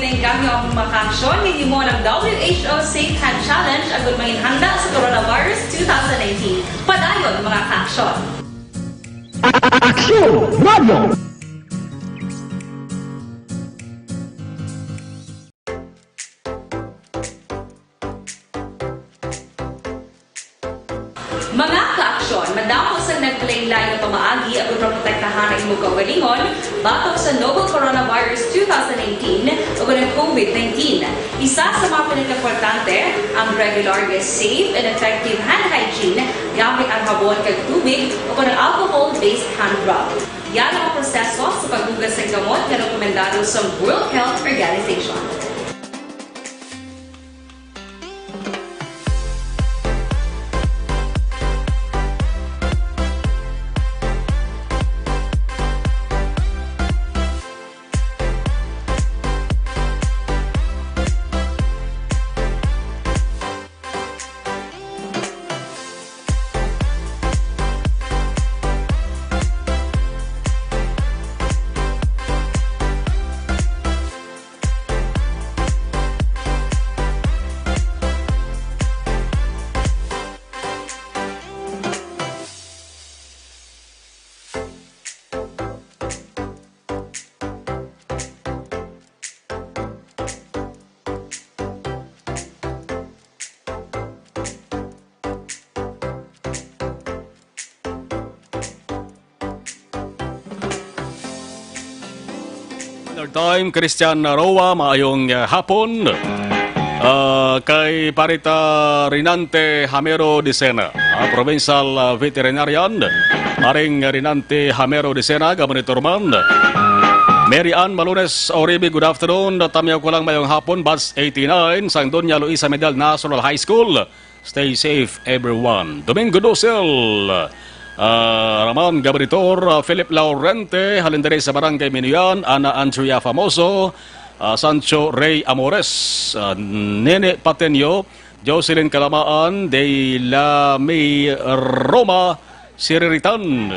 ginenggamyo ang mga aksyon ninyo mo ng WHO Safe Hand Challenge agad maging handa sa Coronavirus 2019. Padayon mga aksyon. Aksyon Radio! Mga ka-aksyon, madamo sa nagpalaylay na pamaagi at protektahan ang imong kaugalingon batok sa novel coronavirus 2018 o ng COVID-19. Isa sa mga pinaka-importante ang regular, safe and effective hand hygiene gamit ang habon kag tubig o ng alcohol-based hand rub. Yan ang proseso sa paghugas ng gamot na rekomendado sa World Health Organization. Time, Christian Roa, maayong hapon. Kay Parita Rinante Hamero de Sena, Provincial Veterinarian, Paring Rinante Hamero de Sena, Gabonitorman. Mary Ann Malunes Oribe, good afternoon. Tamiyaw ko lang mayong hapon, Batch 89, Sang Doña Luisa Medal National High School. Stay safe, everyone. Domingo Dosel, Raman Gabritor, Philip Laurente, halindere sa Barangay Minuyan, Ana Andrea Famoso, Sancho Rey Amores, Nene Patenyo, Jocelyn Calamaan, De La May Roma, Siriritan,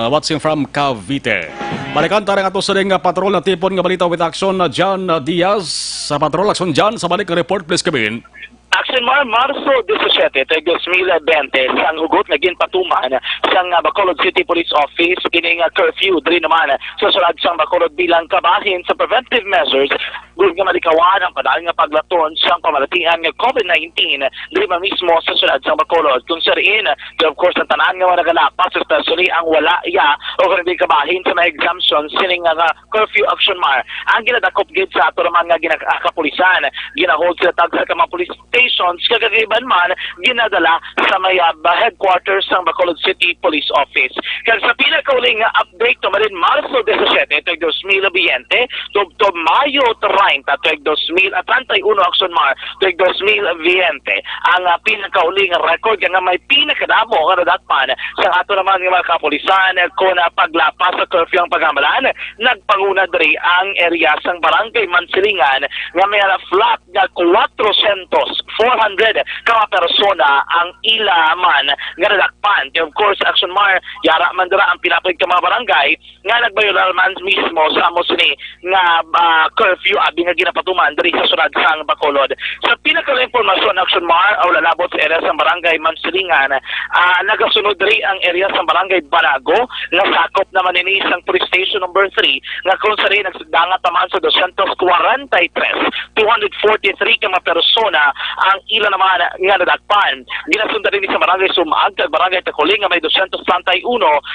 watching from Cavite. Balikanta rin ato sa ring patrol na tipon nga balita with action na John Diaz. Sa patrol action John, sa balik report please kami. Action Marso 17, 2020, sang hugot nga ginpatuman sang Bacolod City Police Office kining curfew diri naman sa sulad sang Bacolod bilang kabahin sa preventive measures gud nga malikawan ang padayon nga paglaton sang pamalatian nga COVID-19 diri man mismo sa sulad sang Bacolod kung sariin of course ang tanan nga nagalapas especially ang wala ya o hindi kabahin sa mga exemption sining nga curfew action ang ginadakop gid sa ato naman nga ginakapulisan ginahold sila tag sa mga police stations kagagiban man ginadala sa may headquarters ng Bacolod City Police Office. Kaya sa pinakauling update to marin Marso 17, 2020, to Mayo 30, 2031 action mar 2020. Ang pinakauling record nga may pinakadamo nga nadatpan sa ato naman ng mga kapulisan kung paglapas sa curfew ang pagamalan, nagpanguna diri ang area sang Barangay Mansilingan nga may flat nga 400 ka persona ang ilaman nga nadakpan. Of course, action mar yara man dira ang pinapig ka mga barangay nga nagbayoral man mismo sa amo sini nga curfew abi nga ginapatuman diri sa sulad sang Bacolod. Sa pinaka impormasyon action mar aw lalabot sa area sang Barangay Mansilingan, nagasunod diri ang area sang Barangay Banago nga sakop naman ini sang police station number 3 nga kung sari nagdangat naman sa 243 ka mga persona ang ila naman nga nadakpan. Ginasundan rin sa Barangay Sumag kag Barangay Takuling nga may 231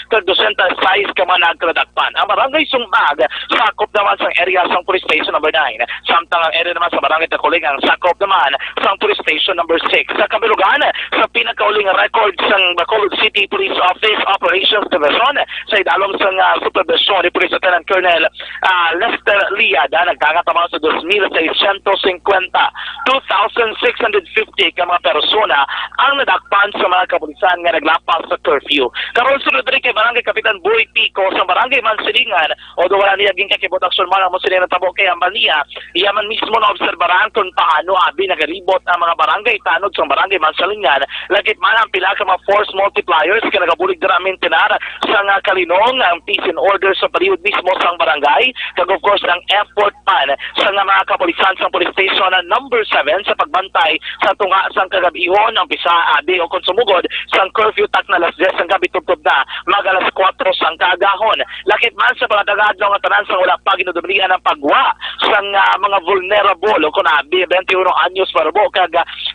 kag 206 ka man nagkadakpan. Ang Barangay Sumag sakop naman sa area sang police station number 9. Samtang ang area naman sa Barangay Takuling ang sakop naman sa police station number 6. Sa kabilugan sa pinakauling record sang Bacolod City Police Office Operations Division sa idalom sang supervision ni Police Lieutenant Colonel Lester Liada nagdangat naman sa 2,650 2,650 650 ka mga persona ang nadakpan sa mga kapulisan nga naglapas sa curfew. Karon sunod rin kay Barangay Kapitan Boy Pico sa Barangay Mansilingan, although wala niya ging kakibot aksyon man mo sila natabo kay ambal niya, iya man mismo na obserbaran kung paano abi nagalibot ang mga barangay tanod sa Barangay Mansilingan, lagit man ang pila ka mga force multipliers ka nagabulig diramin tinar sa nga kalinong ang peace and order sa period mismo sa barangay, kag of course ang effort pan sa nga mga kapulisan sa police station na number 7 sa pagbantay sa tunga sang kagabihon ang bisa abi o kung sumugod sang curfew tak na alas 10 ang gabi tubtob na mag alas 4 sang kaagahon. Lakit man sa pagdagad nga tanan sa wala pa ginudublian ang pagwa sang mga vulnerable o kung abi 21 anyos parbo kag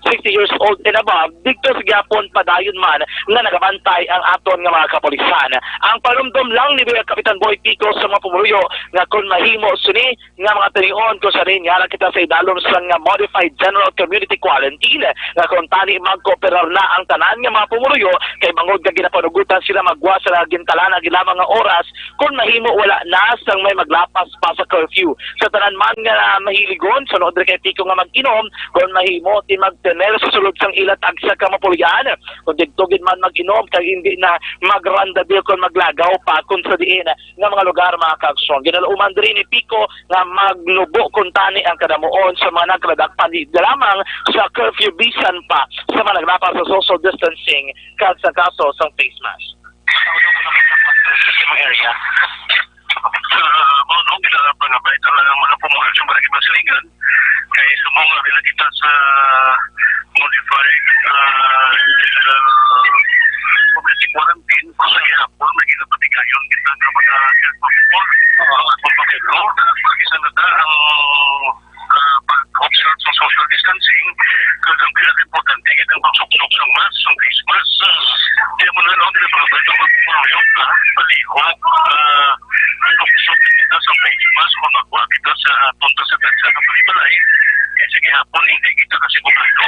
60 years old and above dito sa gyapon padayon man nga nagabantay ang aton nga mga kapulisan. Ang palumdom lang ni Kapitan Boy Pico sa mga pumuruyo nga kung mahimo suni nga mga tanion ko sa rin yara kita sa idalom sa nga modified general community quarantine nga kung tani magkooperar na ang tanan nga mga pumuruyo kay bangod nga ginapanugutan sila magwa sa gintalana gilamang nga oras kung mahimo wala na sang may maglapas pa sa curfew. Sa tanan man nga mahiligon sunod kay Pico nga mag-inom kung mahimo ti magtener sa sulod sang ilatag sa kamapulyan kung digtugid man mag-inom kay hindi na magrandadil kung maglagaw pa kung sa diin nga mga lugar mga kaaksyon. Ginalauman rin ni Pico nga magnubo kung tani ang kadamuon sa mga nagladakpan di lamang sa curfew bisan pa sa mga naglapas sa social distancing kag sa kaso sang face mask. Sa area. Nung ginapangabay talagang mga pumulat sa Barangay Mansilingan kay sumong bila kita sa modified community quarantine basta gihapon na ginapatigayon kita nga mga pagpapakilo pag-isa na ta ang pag-observe sa social distancing kag ang pinaka-importante kitang pagsuknok sa mask, sa face mask kaya mo na lang ginapangabay itong magpumayok na palihog pag-usok kita sa face mask kung magwa kita sa punta sa bansa ng palibalay kaya sige hapon hindi kita kasi bumalo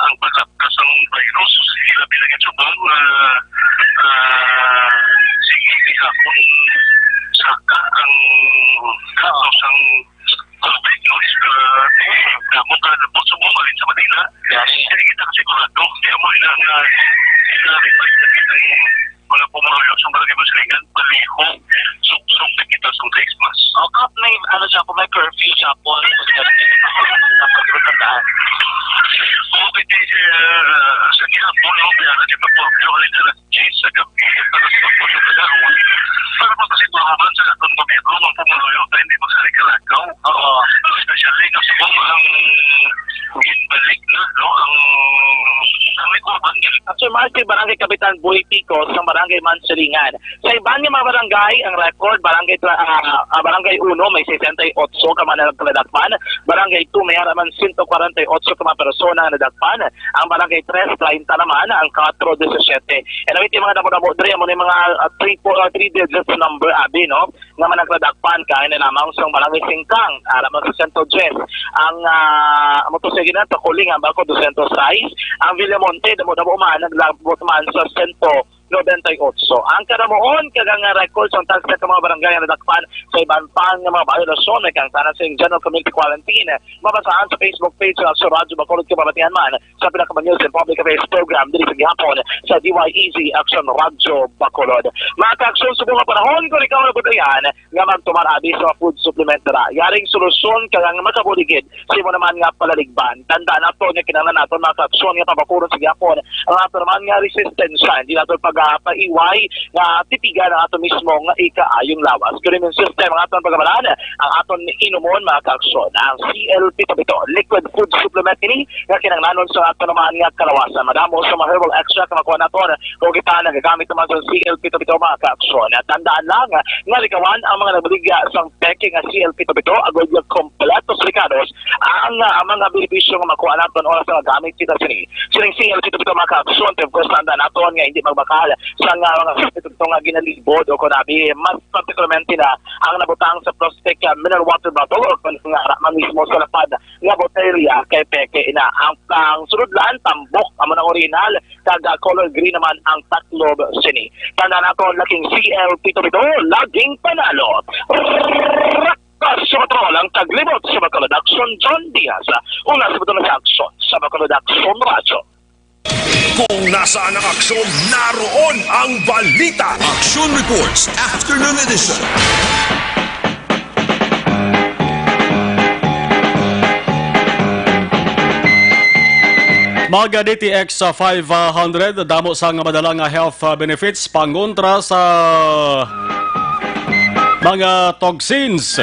ang paglapkas ng virus sila bilagin subang sige hapon saka ang kasos ang virus gamot na napot subang alin sa Manila hindi kita kasi kulado kaya mo ilang request na kita mga pumulong sa Barangay Mansilingan palihog suksok na kita sa face mask. Kap may ano siya po may curfew siya po napagpagandaan. Okay, sa gihapon no kaya na dito po ulit alas 10 sa gabi para sa pagpuno sa gahon para makasigurahan sa atong gobyerno ang pumuloyo na hindi magsalika-lagaw. Especially na sa ang ginbalik na no ang may kurban Sir Marky, Barangay Kapitan Boy Pico sa Barangay Mansilingan. Sa iba niya mga barangay, ang record, Barangay 1 may 68 ka man nadakpan, Barangay 2 may haraman 148 ka mga persona na nadakpan, ang Barangay 3, 30 naman, ang 4, 17. And awit yung mga damo-damo, Dre, mo na yung mga 3 digits number, abi, no? Nga man nagladakpan, kaya na namang sa Barangay Singkang, haraman sa 110. Ang motosiginan, Takuling, ang Bako, 206. Ang Villamonte, damo-damo man, naglabot man sa 198. Ang karamoon kagang record sa tax sa mga barangay na nadakpan sa ibang pang mga violasyon kang tanan sa general community quarantine mabasaan sa Facebook page sa Radyo Bacolod kababatihan man sa pinakaman-news and public affairs program dito sa gihapon sa DYEZ Action Radyo Bacolod. Mga ka-aksyon sa mga panahon ko ikaw na butayan nga magtumarabi sa food supplement na yaring solusyon kagang makabuligid si mo naman nga palaligban. Tanda na to nga kinahanglan naton mga ka-aksyon nga pabakuron sa gihapon ang ato naman nga resistance hindi nato paiway nga titigan ang ato mismo nga ikaayong lawas. Kung yung system ang aton pagkamalaan, ang aton inumon mga ka-aksyon. Ang CL-Pito-Pito, liquid food supplement ini nga kinanglanon sa ato naman nga kalawasan. Madamo sa mga herbal extract na makuha naton kung kita nagagamit naman sa CL-Pito-Pito mga ka-aksyon. Tandaan lang nga likawan ang mga nagbaligya sa peke nga CL-Pito-Pito agad yung kompletos ricados ang mga benepisyo nga makuha naton oras nga gamit kita sini. Sining CL-Pito-Pito mga ka-aksyon, of course tandaan naton nga hindi magbakal sa mga ito nga ginalibod o kunabi mas particularmente na ang nabutang sa plastic mineral water bottle o kung nga mismo sa lapad nga botelya kay peke na ang sunodlan tambok ang mga original kag color green naman ang taklob sini. Tanda nato laking CL-Pito-Pito laging panalo. Sa patrol ang taglibot sa Bacolod Action John Diaz. Una sa nasaan ang aksyon, naroon ang balita. Action Reports Afternoon Edition. Mga DTX 500 damo sa nga madalang health benefits pangontra sa mga toxins,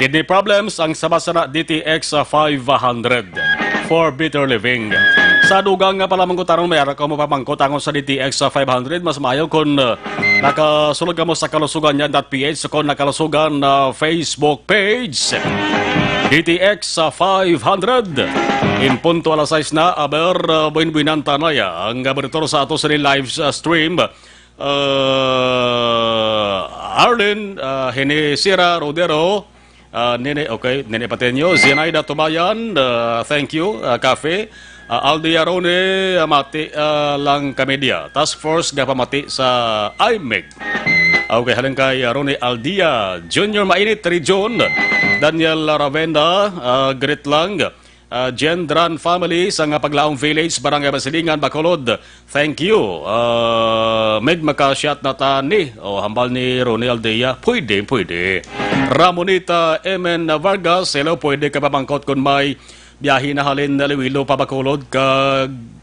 kidney problems ang sabasana DTX 500 for better living. Sa dugang nga pala mangkutarong mayara ko mapapangkot angon sa DTX 500 mas maayo kung nakasulog ka mo sa kalusugan.ph kung nakalusugan na Facebook page. DTX 500 in punto alas 6 na aber buin-buinan tanaya ang monitor sa ato sa live stream. Arlen Henesira Rodero, Nene Patenyo, Zenaida Tubayan, thank you, Cafe, Aldi Arone, mati lang kamedia, Task Force gapamati sa IMEG. Okay, halin kay Arone Aldia, Junior Mainit Region, Daniel Ravenda, Grit lang, Gendran Family sa nga Paglaong Village, Barangay Basilingan, Bacolod. Thank you. Med makasyat na tani. Hambal ni Ronnie Aldea. Pwede. Ramonita Emen Vargas. Hello, pwede ka papangkot kung may biyahe na halin na Liwilo pa Bacolod ka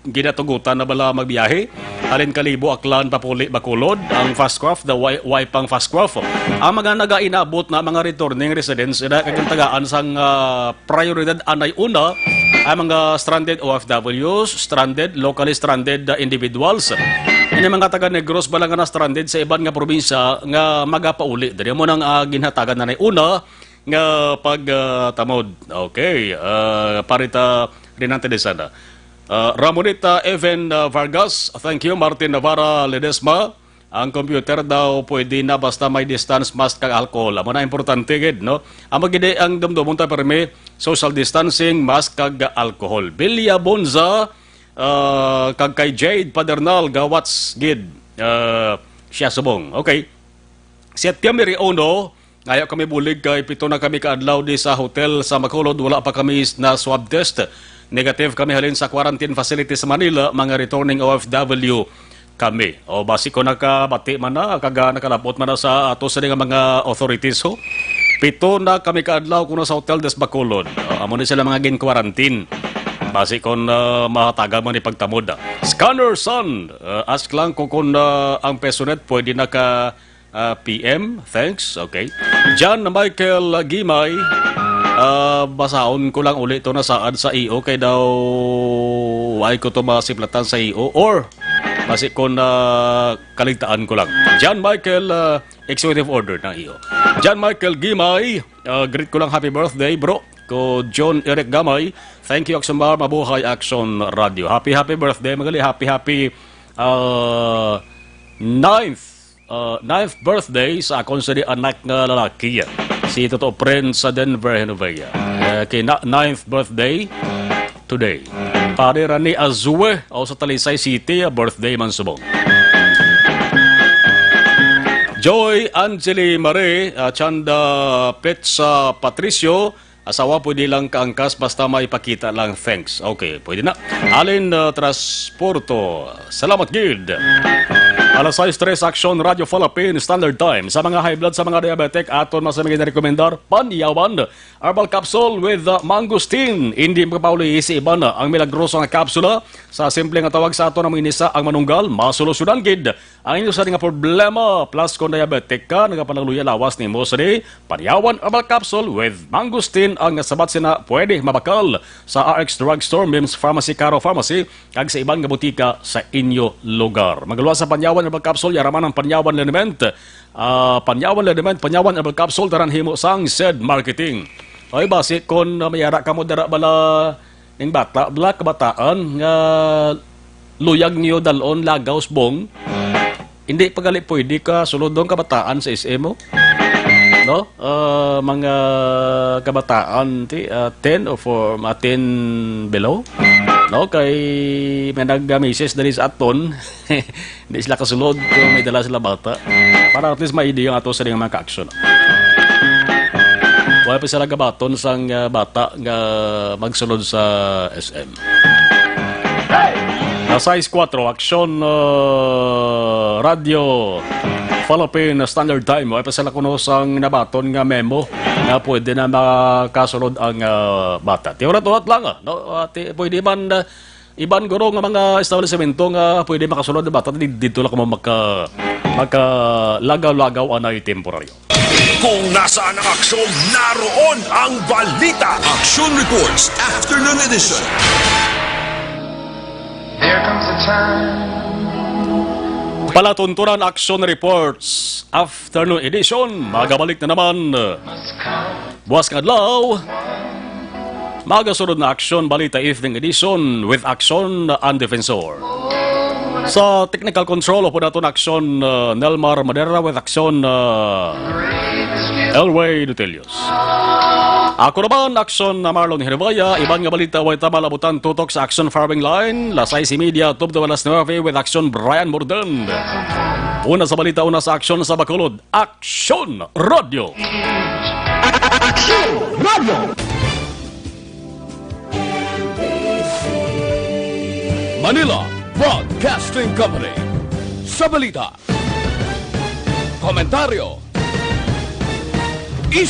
ginatugutan na bala magbiyahe. Halin Kalibo, Aklan, Papuli, Bacolod. Ang fast craft, the wipang fast craft. Ang mga nagainabot na mga returning residents na kagantagaan sang prioridad anay una ang mga stranded OFWs, locally stranded individuals. Ini mga taga Negros balang na stranded sa ibang nga probinsya nga magapauli. Dari mo nang ginhatagan na una nga pagtamod. Okay, parita rinante de sana. Ramonita Evan Vargas, thank you. Martin Navarra Ledesma, ang computer daw pwede na basta may distance, mask kag alcohol. Amo na importante gid, no? Ang magide ang dumdumon ta permi social distancing, mask kag alcohol. Bilya Bonza, kag kay Jade Padernal gawats gid. Siya subong. Okay. September 1, ngayon kami bulig kay pito na kami kaadlaw di sa hotel sa Bacolod, wala pa kami na swab test. Negative kami halin sa quarantine facility sa Manila, mga returning OFW kami. O basiko nakabati man na, nakalapot man na sa ato sa mga authorities ho. Pito na kami kaadlaw kuno sa hotel des Bacolod. Amo ni sila mga gin-quarantine. Basiko na mahataga man ni pagtamod. Scanner Sun, ask lang ko kung ang pesonet pwede na ka PM. Thanks. Okay. John Michael Gimay, basaon ko lang ulit ito na saad sa EO kay daw ay ko ito masiplatan sa EO or basi ko na kaligtaan ko lang. John Michael, executive order ng EO. John Michael Gimay, greet ko lang happy birthday bro ko John Eric Gamay. Thank you Action Bar, mabuhay Action Radio. Happy birthday magali, happy 9th birthday sa akong sa anak nga lalaki. Si Toto Prince sa Denver, Hinovaya. Kay 9th birthday today. Pare Rani Azue o sa Talisay City, birthday man subong. Joy Angeli Mare, Chanda Petsa Patricio, asawa pwede lang kaangkas basta may pakita lang. Thanks. Okay, pwede na. Alin Transporto, salamat Guild. Alas 6:03 Action Radio Philippines Standard Time. Sa mga high blood, sa mga diabetic, aton masamigay na rekomendar, Panyawan Herbal Capsule with Mangosteen. Hindi makapauli si iban ang milagroso nga kapsula. Sa simple nga tawag sa aton ang inisa ang manunggal, masolusyonan gid ang inyo sa nga problema. Plus kung diabetic ka, nagapanagluya lawas ni mo sa Panyawan Herbal Capsule with Mangosteen ang sabat sina pwede mabakal sa RX Drugstore, Mims Pharmacy, Caro Pharmacy, kag sa ibang nga butika sa inyo lugar. Magaluwa sa Panyawan Herbal Capsule, yaraman ang Panyawan Liniment. Panyawan Herbal Capsule, taran himo sang said marketing. Ay basi kung mayara ka mo dara bala ng bata, bala kabataan nga luyag niyo dalon lagaw bong, hindi pagali pwede ka sulod dong kabataan sa SM mo. No? Mga kabataan 10 or 10 below. No, kay may nag-misis dali sa aton, hindi sila kasulod kung may dala sila bata. Para at least may idea nga ito sa mga ka-action. Wala pa sila gabaton sang bata nga magsulod sa SM. Size 4, Aksyon Radio Philippine Standard Time. Ay pasala kuno sang nabaton nga memo na pwede na makasunod ang bata. Tiurat-urat lang. No? Pwede man iban guro nga mga establishmento nga pwede makasunod na bata. Dito lang kamo makalagaw-lagaw anay temporaryo. Kung nasaan ang aksyon, naroon ang balita. Action Reports Afternoon Edition. There comes a time. Palatuntunan Action Reports Afternoon Edition. Magabalik na naman. Buwas kadlaw. Magasunod na Action Balita Evening Edition with Action and Defensor. Sa technical control po natin Action Nelmar Madera with Action Elway Dutelius. Ako naman, Action Marlon Hervaya. Ibang nga balita way tamalabutan tutok sa Action Farming Line. Lasay si Media, Tub de Walas 9 with Action Brian Morden. Una sa balita, una sa Action sa Bacolod. Action Radio. Action Radio. Manila Broadcasting Company. Sa balita. Komentaryo